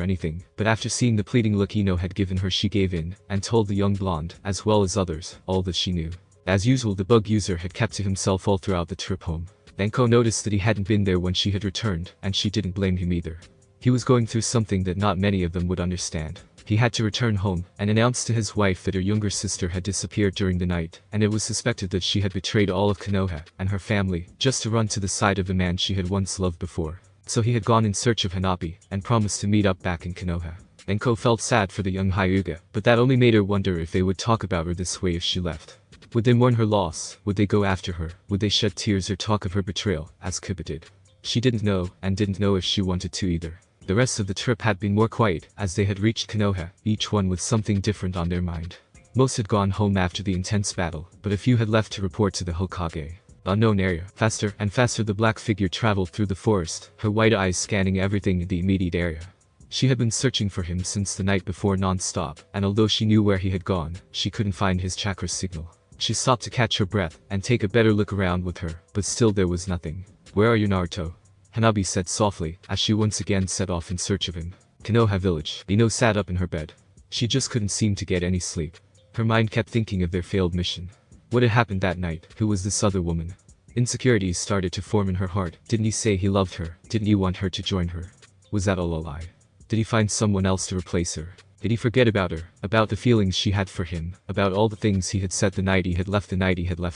anything, but after seeing the pleading look Ino had given her she gave in, and told the young blonde, as well as others, all that she knew. As usual the bug user had kept to himself all throughout the trip home. Anko noticed that he hadn't been there when she had returned, and she didn't blame him either. He was going through something that not many of them would understand. He had to return home, and announced to his wife that her younger sister had disappeared during the night, and it was suspected that she had betrayed all of Konoha, and her family, just to run to the side of the man she had once loved before. So he had gone in search of Hanabi, and promised to meet up back in Konoha. Anko felt sad for the young Hyuga, but that only made her wonder if they would talk about her this way if she left. Would they mourn her loss? Would they go after her? Would they shed tears or talk of her betrayal, as Kiba did? She didn't know, and didn't know if she wanted to either. The rest of the trip had been more quiet, as they had reached Konoha, each one with something different on their mind. Most had gone home after the intense battle, but a few had left to report to the Hokage. Unknown area. Faster and faster the black figure traveled through the forest, her wide eyes scanning everything in the immediate area. She had been searching for him since the night before non-stop, and although she knew where he had gone, she couldn't find his chakra signal. She stopped to catch her breath, and take a better look around with her, but still there was nothing. "Where are you, Naruto?" Hanabi said softly, as she once again set off in search of him. Konoha village. Ino sat up in her bed. She just couldn't seem to get any sleep. Her mind kept thinking of their failed mission. What had happened that night? Who was this other woman? Insecurities started to form in her heart. Didn't he say he loved her? Didn't he want her to join her? Was that all a lie? Did he find someone else to replace her? Did he forget about her, about the feelings she had for him, about all the things he had said the night he had left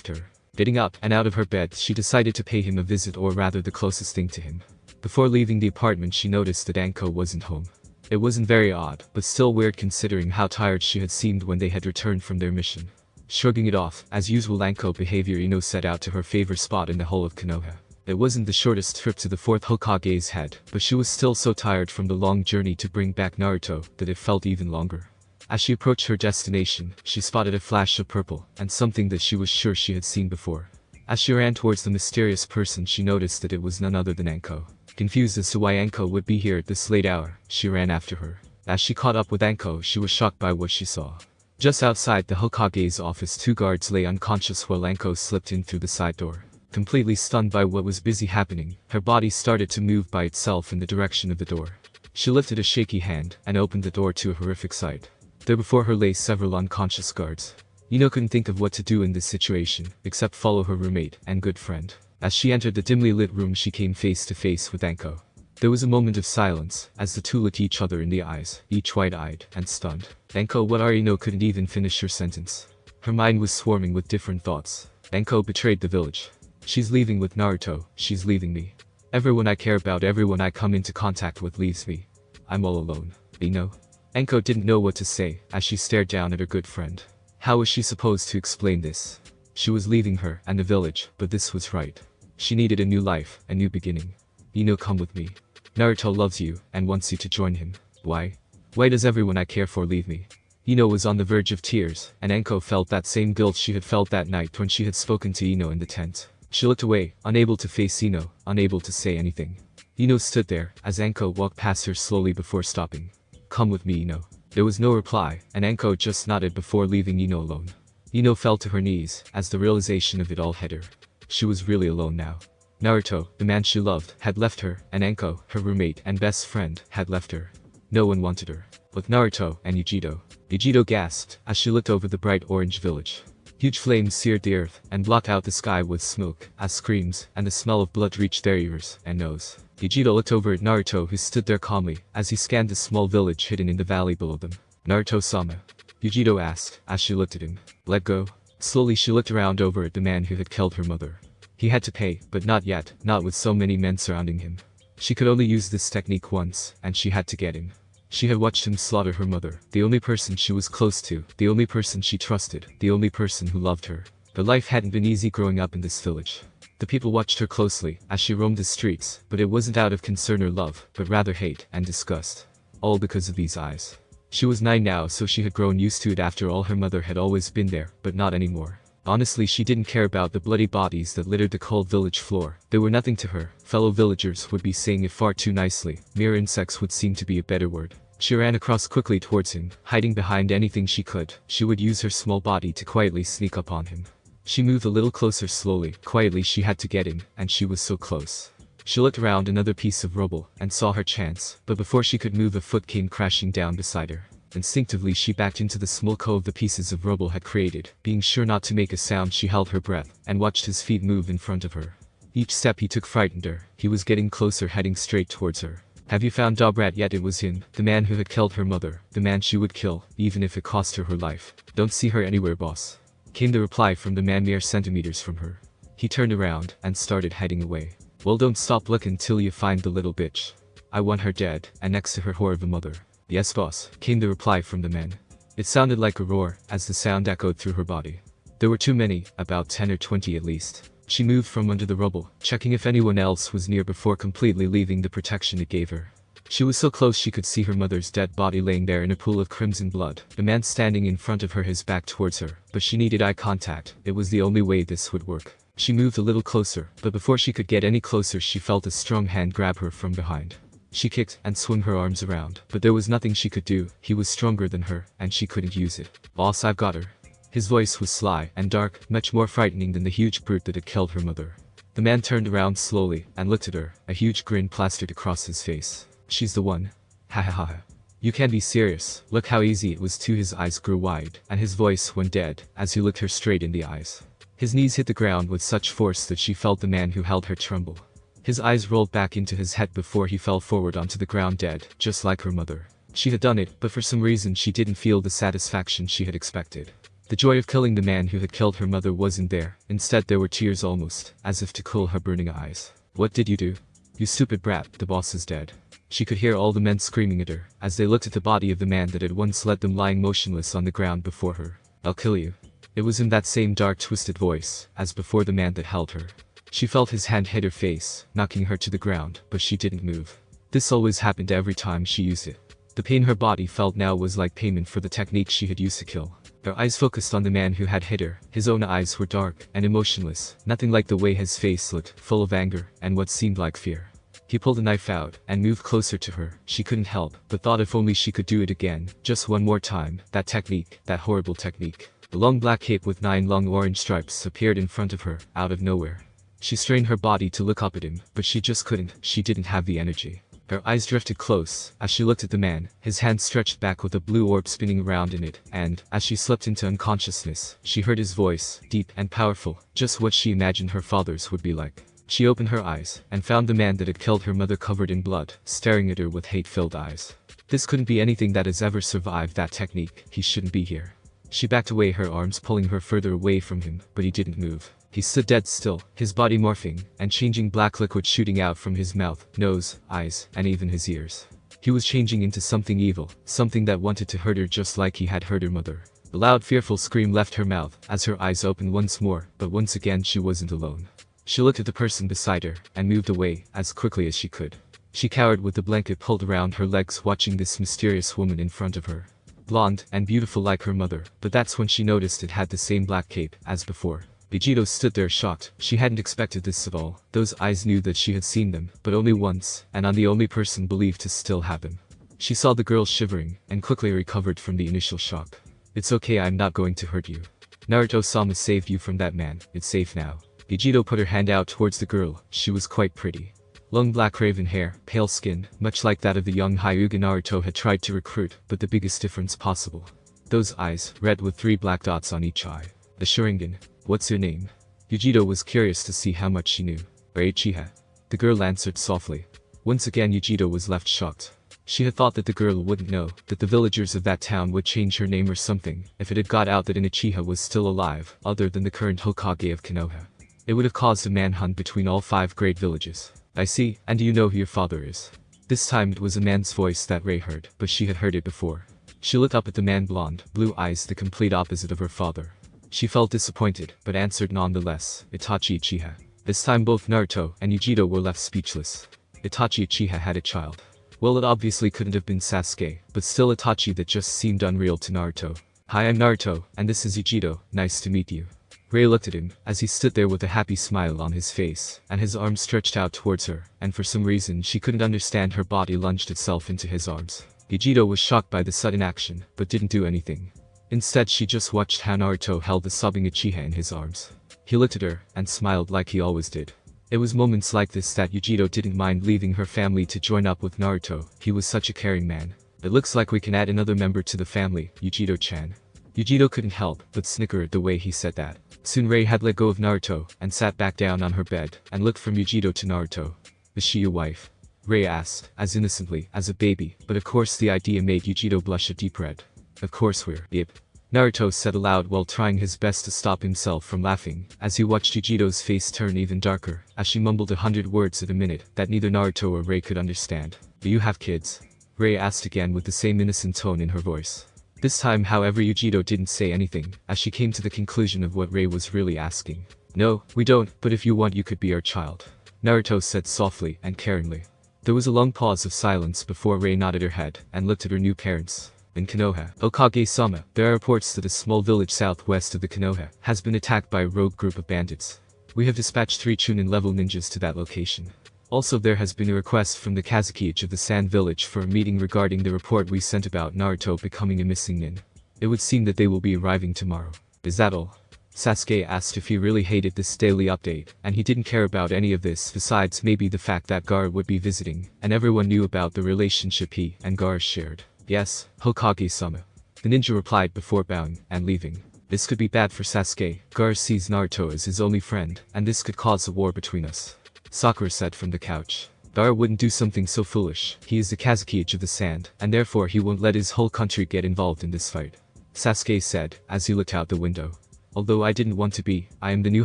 her? Getting up and out of her bed, she decided to pay him a visit, or rather the closest thing to him. Before leaving the apartment she noticed that Anko wasn't home. It wasn't very odd, but still weird considering how tired she had seemed when they had returned from their mission. Shrugging it off, as usual Anko behavior, Ino set out to her favorite spot in the whole of Konoha. It wasn't the shortest trip to the 4th Hokage's head, but she was still so tired from the long journey to bring back Naruto that it felt even longer. As she approached her destination, she spotted a flash of purple, and something that she was sure she had seen before. As she ran towards the mysterious person she noticed that it was none other than Anko. Confused as to why Anko would be here at this late hour, she ran after her. As she caught up with Anko she was shocked by what she saw. Just outside the Hokage's office 2 guards lay unconscious while Anko slipped in through the side door. Completely stunned by what was busy happening, her body started to move by itself in the direction of the door. She lifted a shaky hand, and opened the door to a horrific sight. There before her lay several unconscious guards. Ino couldn't think of what to do in this situation, except follow her roommate and good friend. As she entered the dimly lit room she came face to face with Anko. There was a moment of silence, as the two looked each other in the eyes, each wide-eyed and stunned. Anko, what are you? Ino couldn't even finish her sentence. Her mind was swarming with different thoughts. Anko betrayed the village. She's leaving with Naruto, she's leaving me. Everyone I care about, everyone I come into contact with leaves me. I'm all alone. Ino? Anko didn't know what to say, as she stared down at her good friend. How was she supposed to explain this? She was leaving her and the village, but this was right. She needed a new life, a new beginning. Ino, come with me. Naruto loves you, and wants you to join him. Why? Why does everyone I care for leave me? Ino was on the verge of tears, and Anko felt that same guilt she had felt that night when she had spoken to Ino in the tent. She looked away, unable to face Ino, unable to say anything. Ino stood there, as Anko walked past her slowly before stopping. Come with me, Ino. There was no reply, and Anko just nodded before leaving Ino alone. Ino fell to her knees, as the realization of it all hit her. She was really alone now. Naruto, the man she loved, had left her, and Anko, her roommate and best friend, had left her. No one wanted her. But Naruto and Yujito. Yujito gasped, as she looked over the bright orange village. Huge flames seared the earth, and blocked out the sky with smoke, as screams, and the smell of blood reached their ears and nose. Yujito looked over at Naruto, who stood there calmly, as he scanned the small village hidden in the valley below them. Naruto-sama? Yujito asked, as she looked at him. Let go? Slowly she looked around over at the man who had killed her mother. He had to pay, but not yet, not with so many men surrounding him. She could only use this technique once, and she had to get him. She had watched him slaughter her mother, the only person she was close to, the only person she trusted, the only person who loved her. But life hadn't been easy growing up in this village. The people watched her closely as she roamed the streets, but it wasn't out of concern or love, but rather hate and disgust. All because of these eyes. She was 9 now, so she had grown used to it. After all, her mother had always been there, but not anymore. Honestly, she didn't care about the bloody bodies that littered the cold village floor. They were nothing to her. Fellow villagers would be saying it far too nicely. Mere insects would seem to be a better word. She ran across quickly towards him, hiding behind anything she could. She would use her small body to quietly sneak up on him. She moved a little closer slowly. Quietly she had to get in, and she was so close. She looked around another piece of rubble, and saw her chance, but before she could move a foot came crashing down beside her. Instinctively she backed into the small cove the pieces of rubble had created. Being sure not to make a sound, she held her breath, and watched his feet move in front of her. Each step he took frightened her. He was getting closer, heading straight towards her. Have you found Dobrat yet? It was him, the man who had killed her mother, the man she would kill, even if it cost her her life. Don't see her anywhere, boss, came the reply from the man mere centimeters from her. He turned around, and started heading away. Well, don't stop looking till you find the little bitch. I want her dead, and next to her whore of a mother. Yes, boss, came the reply from the man. It sounded like a roar, as the sound echoed through her body. There were too many, about 10 or 20 at least. She moved from under the rubble, checking if anyone else was near before completely leaving the protection it gave her. She was so close she could see her mother's dead body laying there in a pool of crimson blood. The man standing in front of her, his back towards her, but she needed eye contact. It was the only way this would work. She moved a little closer, but before she could get any closer she felt a strong hand grab her from behind. She kicked and swung her arms around, but there was nothing she could do. He was stronger than her, and she couldn't use it. Boss, I've got her. His voice was sly and dark, much more frightening than the huge brute that had killed her mother. The man turned around slowly and looked at her, a huge grin plastered across his face. She's the one. Ha ha ha. You can't be serious. Look how easy it was too. His eyes grew wide, and his voice went dead, as he looked her straight in the eyes. His knees hit the ground with such force that she felt the man who held her tremble. His eyes rolled back into his head before he fell forward onto the ground dead, just like her mother. She had done it, but for some reason she didn't feel the satisfaction she had expected. The joy of killing the man who had killed her mother wasn't there. Instead there were tears, almost as if to cool her burning eyes. What did you do? You stupid brat, the boss is dead. She could hear all the men screaming at her, as they looked at the body of the man that had once led them lying motionless on the ground before her. I'll kill you. It was in that same dark twisted voice, as before the man that held her. She felt his hand hit her face, knocking her to the ground, but she didn't move. This always happened every time she used it. The pain her body felt now was like payment for the technique she had used to kill. Her eyes focused on the man who had hit her. His own eyes were dark and emotionless, nothing like the way his face looked, full of anger and what seemed like fear. He pulled a knife out and moved closer to her. She couldn't help but thought if only she could do it again, just one more time. That technique, that horrible technique. The long black cape with 9 long orange stripes appeared in front of her, out of nowhere. She strained her body to look up at him, but she just couldn't. She didn't have the energy. Her eyes drifted close as she looked at the man, his hand stretched back with a blue orb spinning around in it, and, as she slipped into unconsciousness, she heard his voice, deep and powerful, just what she imagined her father's would be like. She opened her eyes, and found the man that had killed her mother covered in blood, staring at her with hate-filled eyes. This couldn't be anything that has ever survived that technique. He shouldn't be here. She backed away, her arms pulling her further away from him, but he didn't move. He stood dead still, his body morphing, and changing black liquid shooting out from his mouth, nose, eyes, and even his ears. He was changing into something evil, something that wanted to hurt her just like he had hurt her mother. A loud fearful scream left her mouth, as her eyes opened once more, but once again she wasn't alone. She looked at the person beside her, and moved away, as quickly as she could. She cowered with the blanket pulled around her legs, watching this mysterious woman in front of her. Blonde, and beautiful like her mother, but that's when she noticed it had the same black cape, as before. Yujito stood there shocked. She hadn't expected this at all. Those eyes knew that she had seen them, but only once, and on the only person believed to still have them. She saw the girl shivering, and quickly recovered from the initial shock. It's okay, I'm not going to hurt you. Naruto-sama saved you from that man, it's safe now. Yujito put her hand out towards the girl. She was quite pretty. Long black raven hair, pale skin, much like that of the young Hyuga Naruto had tried to recruit, but the biggest difference possible. Those eyes, red with 3 black dots on each eye. The Sharingan. What's your name? Yujito was curious to see how much she knew. Uchiha. The girl answered softly. Once again Yujito was left shocked. She had thought that the girl wouldn't know, that the villagers of that town would change her name or something, if it had got out that an Uchiha was still alive, other than the current Hokage of Konoha. It would have caused a manhunt between all 5 great villages. I see, and do you know who your father is? This time it was a man's voice that Rei heard, but she had heard it before. She looked up at the man, blonde, blue eyes, the complete opposite of her father. She felt disappointed, but answered nonetheless, Itachi Uchiha. This time both Naruto and Yujito were left speechless. Itachi Uchiha had a child. Well, it obviously couldn't have been Sasuke, but still Itachi, that just seemed unreal to Naruto. Hi, I'm Naruto, and this is Yujito, nice to meet you. Ray looked at him, as he stood there with a happy smile on his face, and his arms stretched out towards her, and for some reason she couldn't understand, her body lunged itself into his arms. Yujito was shocked by the sudden action, but didn't do anything. Instead, she just watched how Naruto held the sobbing Uchiha in his arms. He looked at her, and smiled like he always did. It was moments like this that Yujito didn't mind leaving her family to join up with Naruto. He was such a caring man. It looks like we can add another member to the family, Yujito-chan. Yujito couldn't help but snicker at the way he said that. Soon Rei had let go of Naruto, and sat back down on her bed, and looked from Yujito to Naruto. Is she your wife? Rei asked, as innocently as a baby, but of course the idea made Yujito blush a deep red. Of course we're. Yep. Naruto said aloud while trying his best to stop himself from laughing, as he watched Yujito's face turn even darker, as she mumbled 100 words at a minute that neither Naruto or Rei could understand. Do you have kids? Rei asked again with the same innocent tone in her voice. This time, however, Yujito didn't say anything, as she came to the conclusion of what Rei was really asking. No, we don't, but if you want you could be our child. Naruto said softly and caringly. There was a long pause of silence before Rei nodded her head, and looked at her new parents. In Konoha, Hokage-sama, there are reports that a small village southwest of the Konoha has been attacked by a rogue group of bandits. We have dispatched 3 Chunin-level ninjas to that location. Also, there has been a request from the Kazakage of the Sand Village for a meeting regarding the report we sent about Naruto becoming a missing nin. It would seem that they will be arriving tomorrow. Is that all? Sasuke asked if he really hated this daily update, and he didn't care about any of this besides maybe the fact that Gaara would be visiting, and everyone knew about the relationship he and Gaara shared. Yes, Hokage-sama. The ninja replied before bowing and leaving. This could be bad for Sasuke. Gaara sees Naruto as his only friend, and this could cause a war between us. Sakura said from the couch. Gaara wouldn't do something so foolish. He is the Kazakage of the Sand, and therefore he won't let his whole country get involved in this fight. Sasuke said, as he looked out the window. Although I didn't want to be, I am the new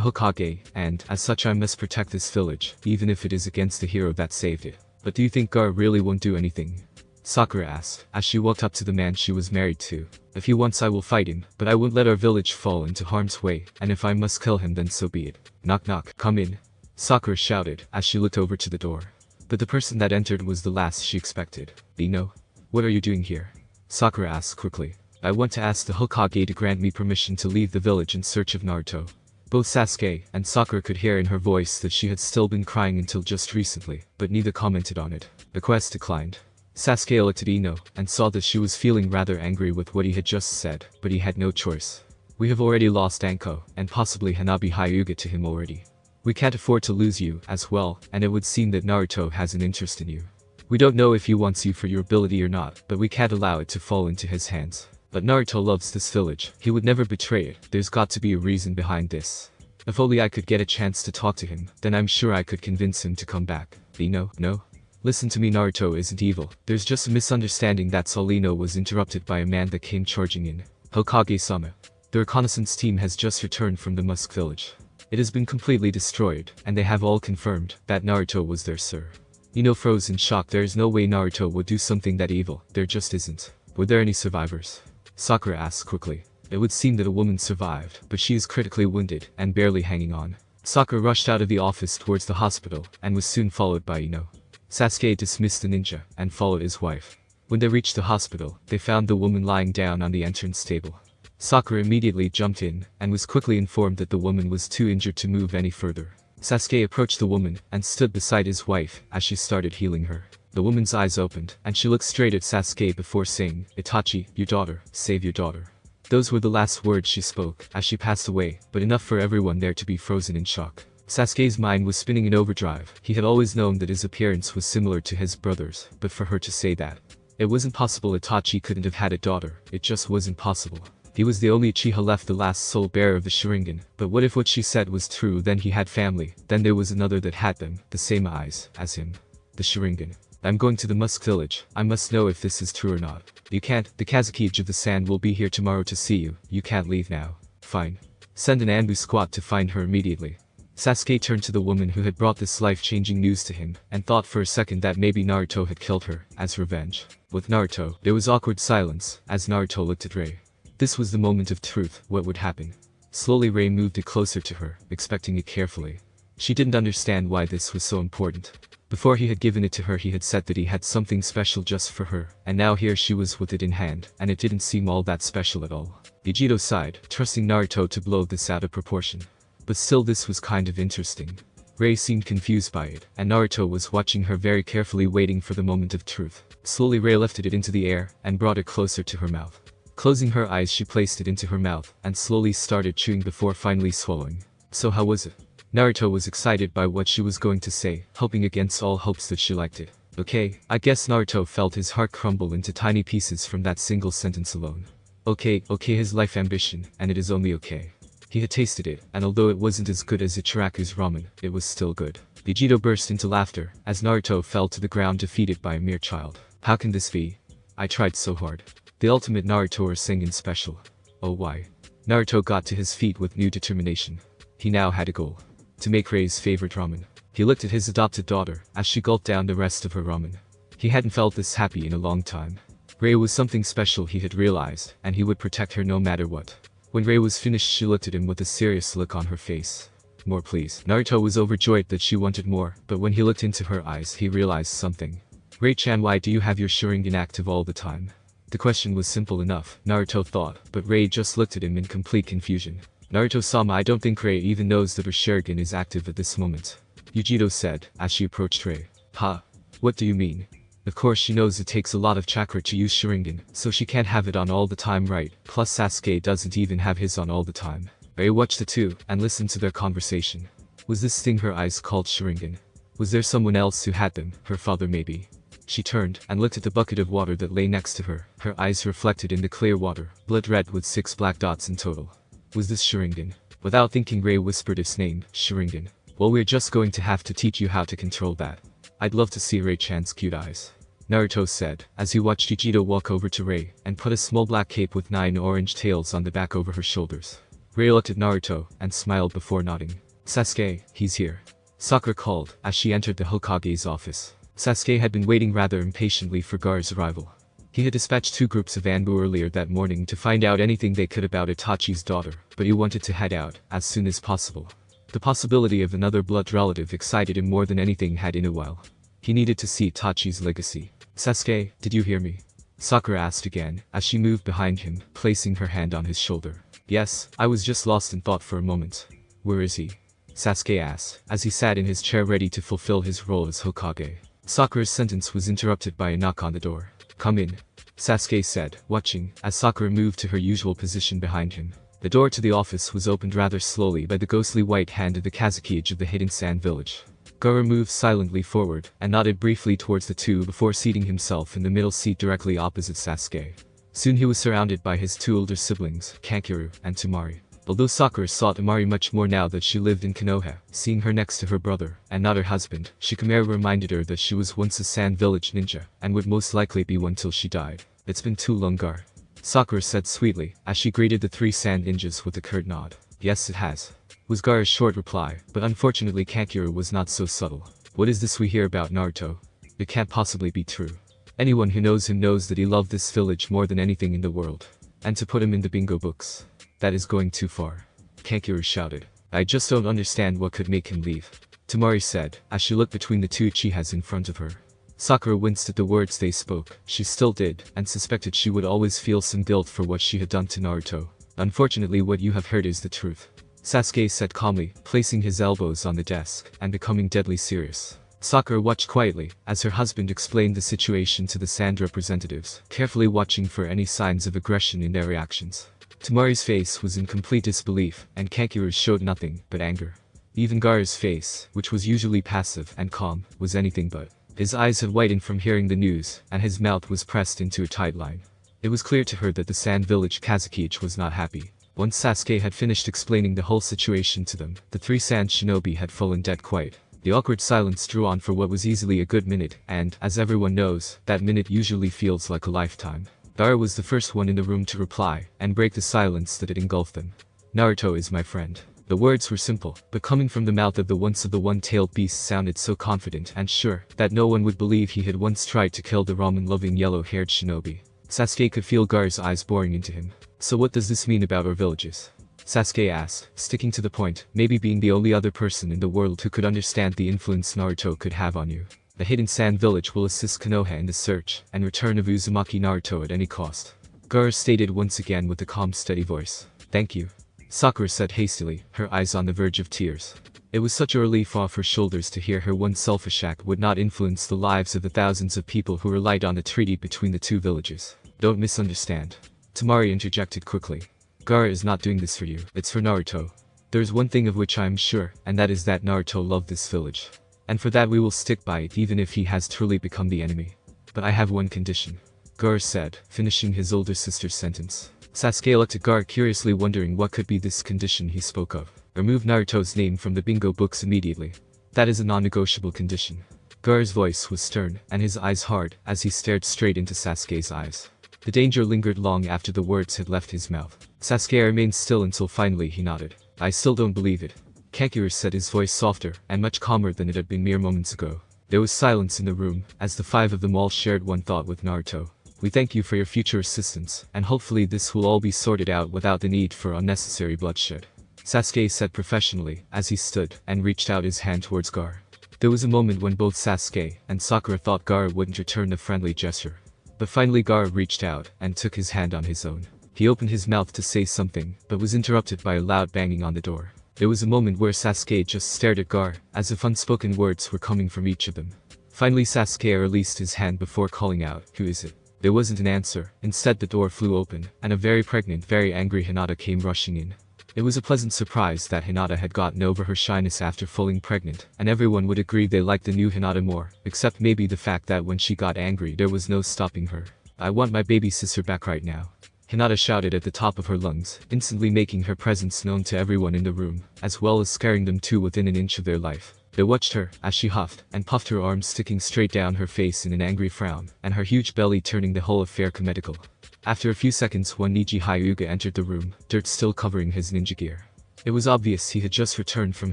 Hokage, and as such I must protect this village, even if it is against the hero that saved it. But do you think Gaara really won't do anything? Sakura asked, as she walked up to the man she was married to. If he wants I will fight him, but I won't let our village fall into harm's way, and if I must kill him then so be it. Knock knock, come in. Sakura shouted, as she looked over to the door. But the person that entered was the last she expected. Ino? What are you doing here? Sakura asked quickly. I want to ask the Hokage to grant me permission to leave the village in search of Naruto. Both Sasuke and Sakura could hear in her voice that she had still been crying until just recently, but neither commented on it. The request declined. Sasuke looked at Ino, and saw that she was feeling rather angry with what he had just said, but he had no choice. We have already lost Anko, and possibly Hanabi Hyuga to him already. We can't afford to lose you as well, and it would seem that Naruto has an interest in you. We don't know if he wants you for your ability or not, but we can't allow it to fall into his hands. But Naruto loves this village. He would never betray it. There's got to be a reason behind this. If only I could get a chance to talk to him, then I'm sure I could convince him to come back. Ino, no? Listen to me, Naruto isn't evil. There's just a misunderstanding, that's all. Ino was interrupted by a man that came charging in. Hokage-sama. The reconnaissance team has just returned from the Musk village. It has been completely destroyed, and they have all confirmed that Naruto was there, sir. Ino froze in shock. There is no way Naruto would do something that evil. There just isn't. Were there any survivors? Sakura asked quickly. It would seem that a woman survived, but she is critically wounded and barely hanging on. Sakura rushed out of the office towards the hospital, and was soon followed by Ino. Sasuke dismissed the ninja, and followed his wife. When they reached the hospital, they found the woman lying down on the entrance table. Sakura immediately jumped in, and was quickly informed that the woman was too injured to move any further. Sasuke approached the woman, and stood beside his wife, as she started healing her. The woman's eyes opened, and she looked straight at Sasuke before saying, Itachi, your daughter, save your daughter. Those were the last words she spoke, as she passed away, but enough for everyone there to be frozen in shock. Sasuke's mind was spinning in overdrive. He had always known that his appearance was similar to his brother's, but for her to say that. It wasn't possible. Itachi couldn't have had a daughter. It just wasn't possible. He was the only Uchiha left, the last sole bearer of the Sharingan. But what if what she said was true? Then he had family. Then there was another that had them, the same eyes, as him. The Sharingan. I'm going to the Musk village. I must know if this is true or not. You can't. The Kazakage of the Sand will be here tomorrow to see you. You can't leave now. Fine. Send an ambu squad to find her immediately. Sasuke turned to the woman who had brought this life-changing news to him, and thought for a second that maybe Naruto had killed her, as revenge. With Naruto, there was awkward silence, as Naruto looked at Rei. This was the moment of truth. What would happen? Slowly Rei moved it closer to her, expecting it carefully. She didn't understand why this was so important. Before he had given it to her he had said that he had something special just for her, and now here she was with it in hand, and it didn't seem all that special at all. Yujito sighed, trusting Naruto to blow this out of proportion. But still this was kind of interesting. Rei seemed confused by it, and Naruto was watching her very carefully waiting for the moment of truth. Slowly Rei lifted it into the air, and brought it closer to her mouth. Closing her eyes she placed it into her mouth, and slowly started chewing before finally swallowing. So how was it? Naruto was excited by what she was going to say, hoping against all hopes that she liked it. Okay, I guess Naruto felt his heart crumble into tiny pieces from that single sentence alone. Okay, his life ambition, and it is only okay. He had tasted it, and although it wasn't as good as Ichiraku's ramen, it was still good. Yujito burst into laughter, as Naruto fell to the ground defeated by a mere child. How can this be? I tried so hard. The ultimate Naruto or Sengen special. Oh why? Naruto got to his feet with new determination. He now had a goal. To make Rei's favorite ramen. He looked at his adopted daughter, as she gulped down the rest of her ramen. He hadn't felt this happy in a long time. Rei was something special he had realized, and he would protect her no matter what. When Rei was finished she looked at him with a serious look on her face. More please. Naruto was overjoyed that she wanted more, but when he looked into her eyes he realized something. Rei-chan, why do you have your Sharingan active all the time? The question was simple enough, Naruto thought, but Rei just looked at him in complete confusion. Naruto-sama, I don't think Rei even knows that her Sharingan is active at this moment. Yujito said, as she approached Rei. Ha? What do you mean? Of course she knows it takes a lot of chakra to use Sharingan, so she can't have it on all the time, right? Plus Sasuke doesn't even have his on all the time. Rei watched the two, and listened to their conversation. Was this thing her eyes called Sharingan? Was there someone else who had them, her father maybe? She turned, and looked at the bucket of water that lay next to her, her eyes reflected in the clear water, blood red with 6 black dots in total. Was this Sharingan? Without thinking Rei whispered its name, Sharingan. Well, we're just going to have to teach you how to control that. I'd love to see Rei-chan's cute eyes. Naruto said, as he watched Yujito walk over to Rei, and put a small black cape with 9 orange tails on the back over her shoulders. Rei looked at Naruto, and smiled before nodding. Sasuke, he's here. Sakura called, as she entered the Hokage's office. Sasuke had been waiting rather impatiently for Gaara's arrival. He had dispatched 2 groups of Anbu earlier that morning to find out anything they could about Itachi's daughter, but he wanted to head out, as soon as possible. The possibility of another blood relative excited him more than anything had in a while. He needed to see Itachi's legacy. Sasuke, did you hear me? Sakura asked again, as she moved behind him, placing her hand on his shoulder. Yes, I was just lost in thought for a moment. Where is he? Sasuke asked, as he sat in his chair ready to fulfill his role as Hokage. Sakura's sentence was interrupted by a knock on the door. Come in, Sasuke said, watching, as Sakura moved to her usual position behind him. The door to the office was opened rather slowly by the ghostly white hand of the Kazekage of the hidden sand village. Gaara moved silently forward, and nodded briefly towards the two before seating himself in the middle seat directly opposite Sasuke. Soon he was surrounded by his 2 older siblings, Kankuro and Temari. Although Sakura saw Temari much more now that she lived in Konoha, seeing her next to her brother, and not her husband, Shikamaru reminded her that she was once a sand village ninja, and would most likely be one till she died. It's been too long, Gaara. Sakura said sweetly, as she greeted the 3 sand ninjas with a curt nod. Yes it has, was Gaara's short reply, but unfortunately Kankuro was not so subtle. What is this we hear about Naruto? It can't possibly be true. Anyone who knows him knows that he loved this village more than anything in the world. And to put him in the bingo books. That is going too far. Kankuro shouted. I just don't understand what could make him leave. Temari said, as she looked between the 2 Uchihas in front of her. Sakura winced at the words they spoke. She still did, and suspected she would always feel some guilt for what she had done to Naruto. Unfortunately, what you have heard is the truth. Sasuke said calmly, placing his elbows on the desk, and becoming deadly serious. Sakura watched quietly, as her husband explained the situation to the sand representatives, carefully watching for any signs of aggression in their reactions. Temari's face was in complete disbelief, and Kankuro's showed nothing but anger. Even Gaara's face, which was usually passive and calm, was anything but. His eyes had whitened from hearing the news, and his mouth was pressed into a tight line. It was clear to her that the sand village Kazekage was not happy. Once Sasuke had finished explaining the whole situation to them, the 3 sand shinobi had fallen dead quiet. The awkward silence drew on for what was easily a good minute, and, as everyone knows, that minute usually feels like a lifetime. Gaara was the first one in the room to reply, and break the silence that had engulfed them. Naruto is my friend. The words were simple, but coming from the mouth of the one-tailed beast sounded so confident and sure, that no one would believe he had once tried to kill the ramen-loving yellow-haired shinobi. Sasuke could feel Gaara's eyes boring into him. So what does this mean about our villages? Sasuke asked, sticking to the point, maybe being the only other person in the world who could understand the influence Naruto could have on you. The hidden sand village will assist Konoha in the search and return of Uzumaki Naruto at any cost. Gaara stated once again with a calm steady voice. Thank you. Sakura said hastily, her eyes on the verge of tears. It was such a relief off her shoulders to hear her one selfish act would not influence the lives of the thousands of people who relied on the treaty between the two villages. Don't misunderstand. Tamari interjected quickly. Gaara is not doing this for you, it's for Naruto. There's one thing of which I am sure, and that is that Naruto loved this village. And for that we will stick by it even if he has truly become the enemy. But I have one condition. Gaara said, finishing his older sister's sentence. Sasuke looked at Gaara curiously wondering what could be this condition he spoke of. Remove Naruto's name from the bingo books immediately. That is a non-negotiable condition. Gaara's voice was stern, and his eyes hard, as he stared straight into Sasuke's eyes. The danger lingered long after the words had left his mouth. Sasuke remained still until finally he nodded. I still don't believe it. Kakeru said, his voice softer and much calmer than it had been mere moments ago. There was silence in the room, as the five of them all shared one thought with Naruto. We thank you for your future assistance, and hopefully this will all be sorted out without the need for unnecessary bloodshed. Sasuke said professionally, as he stood and reached out his hand towards Gaara. There was a moment when both Sasuke and Sakura thought Gaara wouldn't return the friendly gesture. But finally Gaara reached out and took his hand on his own. He opened his mouth to say something, but was interrupted by a loud banging on the door. There was a moment where Sasuke just stared at Gaara, as if unspoken words were coming from each of them. Finally Sasuke released his hand before calling out, who is it? There wasn't an answer. Instead the door flew open, and a very pregnant, very angry Hinata came rushing in. It was a pleasant surprise that Hinata had gotten over her shyness after falling pregnant, and everyone would agree they liked the new Hinata more, except maybe the fact that when she got angry there was no stopping her. I want my baby sister back right now. Hinata shouted at the top of her lungs, instantly making her presence known to everyone in the room, as well as scaring them too within an inch of their life. They watched her, as she huffed, and puffed, her arms sticking straight down her face in an angry frown, and her huge belly turning the whole affair comical. After a few seconds one Niji Hyuga entered the room, dirt still covering his ninja gear. It was obvious he had just returned from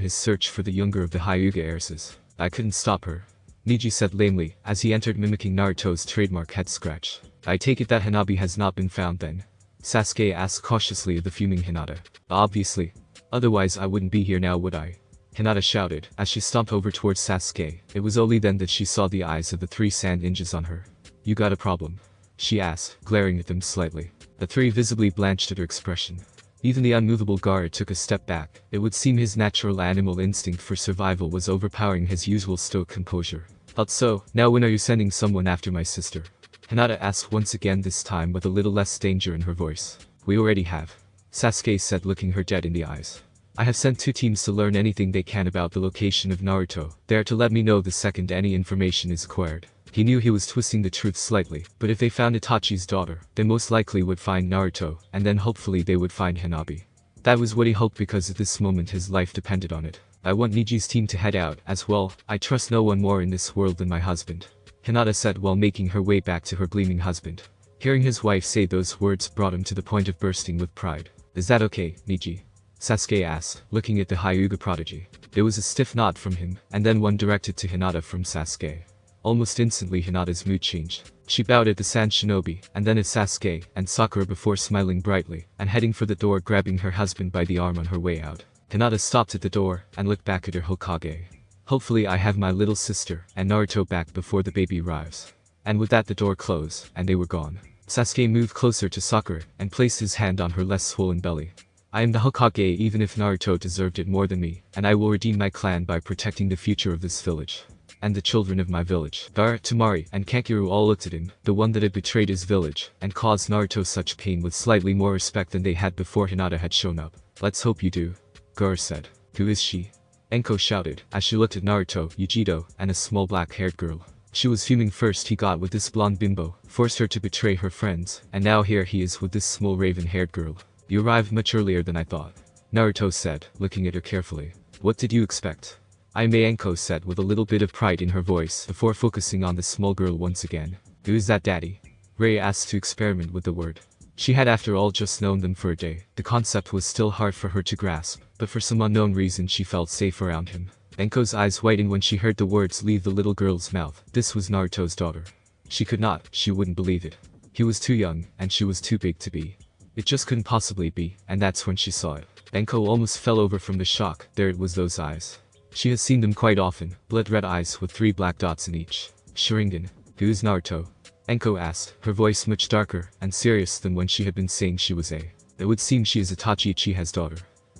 his search for the younger of the Hyuga heiresses. I couldn't stop her. Niji said lamely, as he entered mimicking Naruto's trademark head scratch. I take it that Hanabi has not been found then? Sasuke asked cautiously of the fuming Hinata. Obviously. Otherwise I wouldn't be here now, would I? Hinata shouted, as she stomped over towards Sasuke. It was only then that she saw the eyes of the three sand ninjas on her. You got a problem? She asked, glaring at them slightly. The three visibly blanched at her expression. Even the unmovable Gaara took a step back. It would seem his natural animal instinct for survival was overpowering his usual stoic composure. Thought so. Now when are you sending someone after my sister? Hinata asked once again, this time with a little less danger in her voice. We already have. Sasuke said, looking her dead in the eyes. I have sent 2 teams to learn anything they can about the location of Naruto. They are to let me know the second any information is acquired. He knew he was twisting the truth slightly, but if they found Itachi's daughter, they most likely would find Naruto, and then hopefully they would find Hanabi. That was what he hoped, because at this moment his life depended on it. I want Niji's team to head out, as well. I trust no one more in this world than my husband. Hinata said while making her way back to her gleaming husband. Hearing his wife say those words brought him to the point of bursting with pride. Is that okay, Niji? Sasuke asked, looking at the Hyuga prodigy. There was a stiff nod from him, and then one directed to Hinata from Sasuke. Almost instantly Hinata's mood changed. She bowed at the Sand Shinobi, and then at Sasuke and Sakura before smiling brightly, and heading for the door, grabbing her husband by the arm on her way out. Hinata stopped at the door, and looked back at her Hokage. Hopefully I have my little sister and Naruto back before the baby arrives. And with that the door closed, and they were gone. Sasuke moved closer to Sakura, and placed his hand on her less swollen belly. I am the Hokage, even if Naruto deserved it more than me, and I will redeem my clan by protecting the future of this village. And the children of my village. Gaara, Tamari, and Kakeru all looked at him, the one that had betrayed his village, and caused Naruto such pain, with slightly more respect than they had before Hinata had shown up. Let's hope you do. Gaara said. Who is she? Anko shouted, as she looked at Naruto, Yujito, and a small black-haired girl. She was fuming. First he got with this blonde bimbo, forced her to betray her friends, and now here he is with this small raven-haired girl. You arrived much earlier than I thought. Naruto said, looking at her carefully. What did you expect? I may, Anko said with a little bit of pride in her voice before focusing on the small girl once again. Who is that, daddy? Ray asked to experiment with the word. She had after all just known them for a day. The concept was still hard for her to grasp, but for some unknown reason she felt safe around him. Anko's eyes widened when she heard the words leave the little girl's mouth. This was Naruto's daughter. She could not, she wouldn't believe it. He was too young, and she was too big to be. It just couldn't possibly be, and that's when she saw it. Anko almost fell over from the shock. There it was, those eyes. She has seen them quite often, blood-red eyes with 3 black dots in each. Sharingan. Who's Naruto? Anko asked, her voice much darker and serious than when she had been saying she was a. It would seem she is Itachi Uchiha's daughter.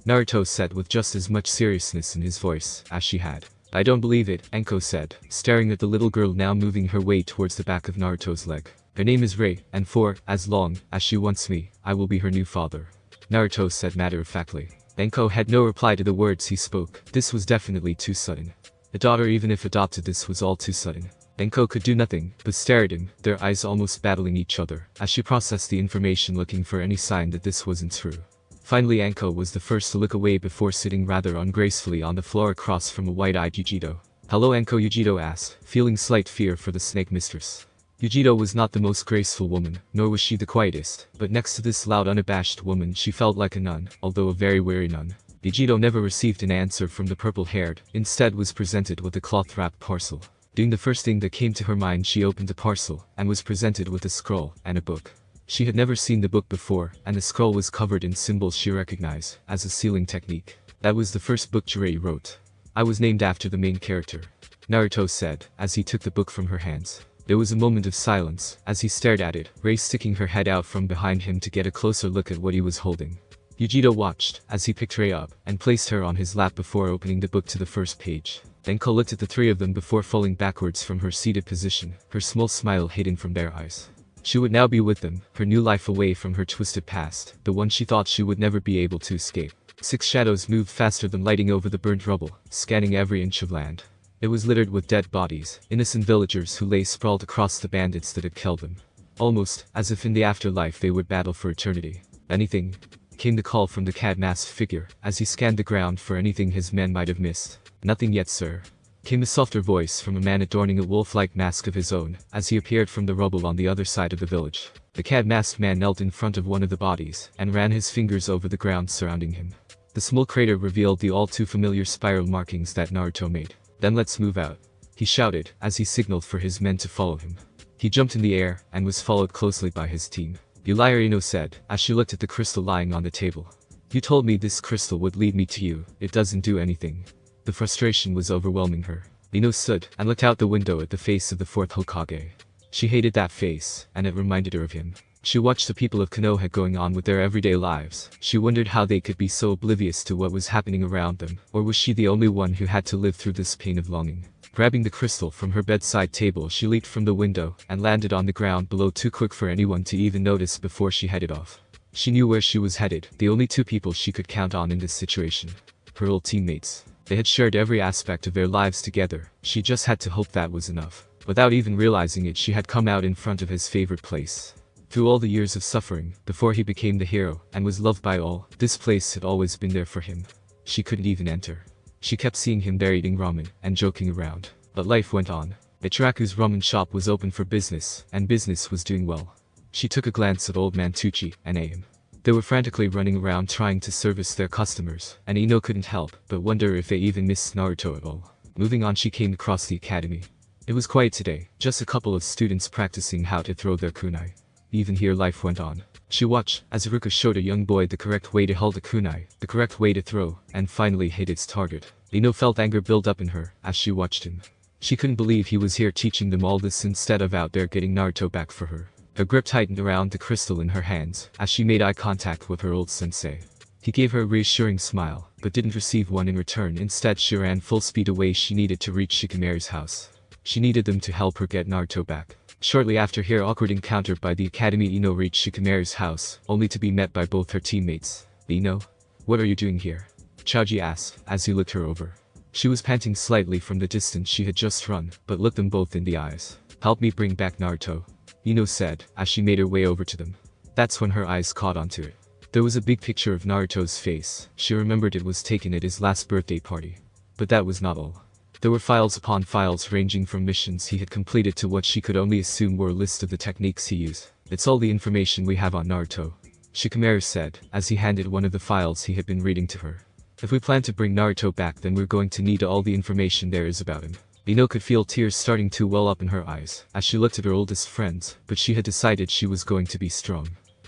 Naruto said with just as much seriousness in his voice as she had. I don't believe it, Anko said, staring at the little girl now moving her way towards the back of Naruto's leg. Her name is Rei, and for as long as she wants me, I will be her new father. Naruto said matter-of-factly. Anko had no reply to the words he spoke. This was definitely too sudden. A daughter, even if adopted, this was all too sudden. Anko could do nothing but stare at him, their eyes almost battling each other, as she processed the information looking for any sign that this wasn't true. Finally Anko was the first to look away before sitting rather ungracefully on the floor across from a wide-eyed Yujito. Hello Anko, Yujito asked, feeling slight fear for the snake mistress. Yujito was not the most graceful woman, nor was she the quietest, but next to this loud unabashed woman she felt like a nun, although a very weary nun. Yujito never received an answer from the purple-haired, instead was presented with a cloth-wrapped parcel. Doing the first thing that came to her mind, she opened the parcel, and was presented with a scroll and a book. She had never seen the book before, and the scroll was covered in symbols she recognized as a sealing technique. That was the first book Jirei wrote. I was named after the main character, Naruto said, as he took the book from her hands. There was a moment of silence, as he stared at it, Rei sticking her head out from behind him to get a closer look at what he was holding. Yujito watched, as he picked Rei up, and placed her on his lap before opening the book to the first page. Anko looked at the 3 of them before falling backwards from her seated position, her small smile hidden from their eyes. She would now be with them, her new life away from her twisted past, the one she thought she would never be able to escape. 6 shadows moved faster than lighting over the burnt rubble, scanning every inch of land. It was littered with dead bodies, innocent villagers who lay sprawled across the bandits that had killed them. Almost as if in the afterlife they would battle for eternity. Anything? Came the call from the cat-masked figure, as he scanned the ground for anything his men might have missed. Nothing yet, sir. Came a softer voice from a man adorning a wolf-like mask of his own, as he appeared from the rubble on the other side of the village. The cat-masked man knelt in front of one of the bodies, and ran his fingers over the ground surrounding him. The small crater revealed the all-too-familiar spiral markings that Naruto made. Then let's move out, he shouted, as he signaled for his men to follow him. He jumped in the air, and was followed closely by his team. You liar, Ino said, as she looked at the crystal lying on the table. You told me this crystal would lead me to you, it doesn't do anything. The frustration was overwhelming her. Ino stood, and looked out the window at the face of the 4th Hokage. She hated that face, and it reminded her of him. She watched the people of Konoha going on with their everyday lives. She wondered how they could be so oblivious to what was happening around them, or was she the only one who had to live through this pain of longing? Grabbing the crystal from her bedside table, she leaped from the window, and landed on the ground below, too quick for anyone to even notice before she headed off. She knew where she was headed, the only 2 people she could count on in this situation. Her old teammates. They had shared every aspect of their lives together, she just had to hope that was enough. Without even realizing it, she had come out in front of his favorite place. Through all the years of suffering, before he became the hero, and was loved by all, this place had always been there for him. She couldn't even enter. She kept seeing him there eating ramen, and joking around. But life went on. Ichiraku's ramen shop was open for business, and business was doing well. She took a glance at old man Tucci and Aim. They were frantically running around trying to service their customers, and Ino couldn't help but wonder if they even missed Naruto at all. Moving on, she came across the academy. It was quiet today, just a couple of students practicing how to throw their kunai. Even here life went on. She watched as Iruka showed a young boy the correct way to hold a kunai, the correct way to throw, and finally hit its target. Ino felt anger build up in her as she watched him. She couldn't believe he was here teaching them all this instead of out there getting Naruto back for her. Her grip tightened around the crystal in her hands as she made eye contact with her old sensei. He gave her a reassuring smile, but didn't receive one in return. Instead, she ran full speed away. She needed to reach Shikamaru's house. She needed them to help her get Naruto back. Shortly after, her awkward encounter by the academy, Ino reached Shikamaru's house, only to be met by both her teammates. Ino? What are you doing here? Choji asked, as he looked her over. She was panting slightly from the distance she had just run, but looked them both in the eyes. Help me bring back Naruto, Ino said, as she made her way over to them. That's when her eyes caught onto it. There was a big picture of Naruto's face. She remembered it was taken at his last birthday party. But that was not all. There were files upon files ranging from missions he had completed to what she could only assume were a list of the techniques he used. It's all the information we have on Naruto, Shikamaru said, as he handed one of the files he had been reading to her. If we plan to bring Naruto back, then we're going to need all the information there is about him. Ino could feel tears starting to well up in her eyes as she looked at her oldest friends, but she had decided she was going to be strong.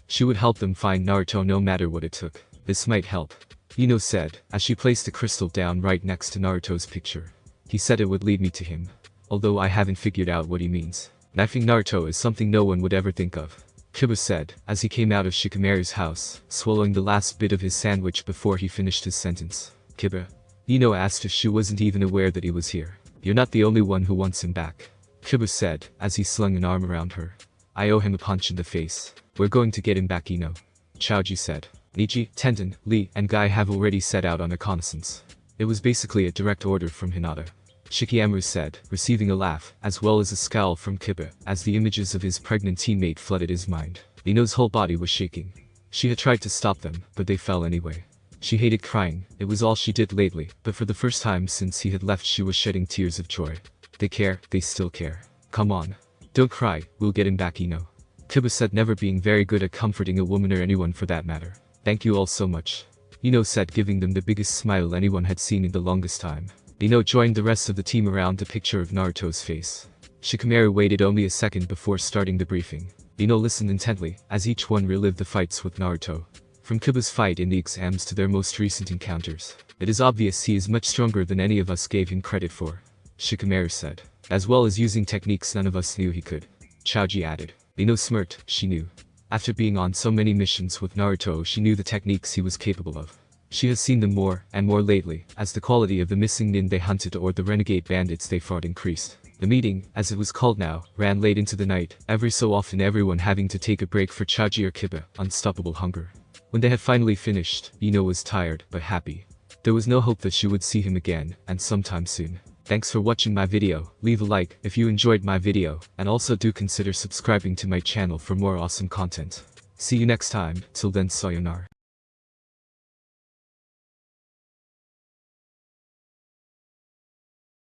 She would help them find Naruto no matter what it took. This might help. Ino said, as she placed the crystal down right next to Naruto's picture. He said it would lead me to him. Although I haven't figured out what he means. Knifing Naruto is something no one would ever think of. Kiba said, as he came out of Shikamaru's house, swallowing the last bit of his sandwich before he finished his sentence. Kiba? Ino asked if she wasn't even aware that he was here. You're not the only one who wants him back. Kiba said, as he slung an arm around her. I owe him a punch in the face. We're going to get him back, Ino. Chaoji said. Niji, Tenten, Lee, and Guy have already set out on reconnaissance. It was basically a direct order from Hinata. Shikamaru said, receiving a laugh, as well as a scowl from Kiba, as the images of his pregnant teammate flooded his mind. Ino's whole body was shaking. She had tried to stop them, but they fell anyway. She hated crying, it was all she did lately, but for the first time since he had left she was shedding tears of joy. They care, they still care. Come on. Don't cry, we'll get him back, Ino. Kiba said, never being very good at comforting a woman or anyone for that matter. Thank you all so much. Ino said, giving them the biggest smile anyone had seen in the longest time. Ino joined the rest of the team around the picture of Naruto's face. Shikamaru waited only a second before starting the briefing. Ino listened intently, as each one relived the fights with Naruto. From Kiba's fight in the exams to their most recent encounters. It is obvious he is much stronger than any of us gave him credit for. Shikamaru said. As well as using techniques none of us knew he could. Chaoji added. Ino smirked, she knew. After being on so many missions with Naruto, she knew the techniques he was capable of. She has seen them more and more lately, as the quality of the missing nin they hunted or the renegade bandits they fought increased. The meeting, as it was called now, ran late into the night, every so often everyone having to take a break for Chaoji or Kiba, unstoppable hunger. When they had finally finished, Ino was tired, but happy. There was no hope that she would see him again, and sometime soon. Thanks for watching my video, leave a like if you enjoyed my video, and also do consider subscribing to my channel for more awesome content. See you next time, till then sayonara.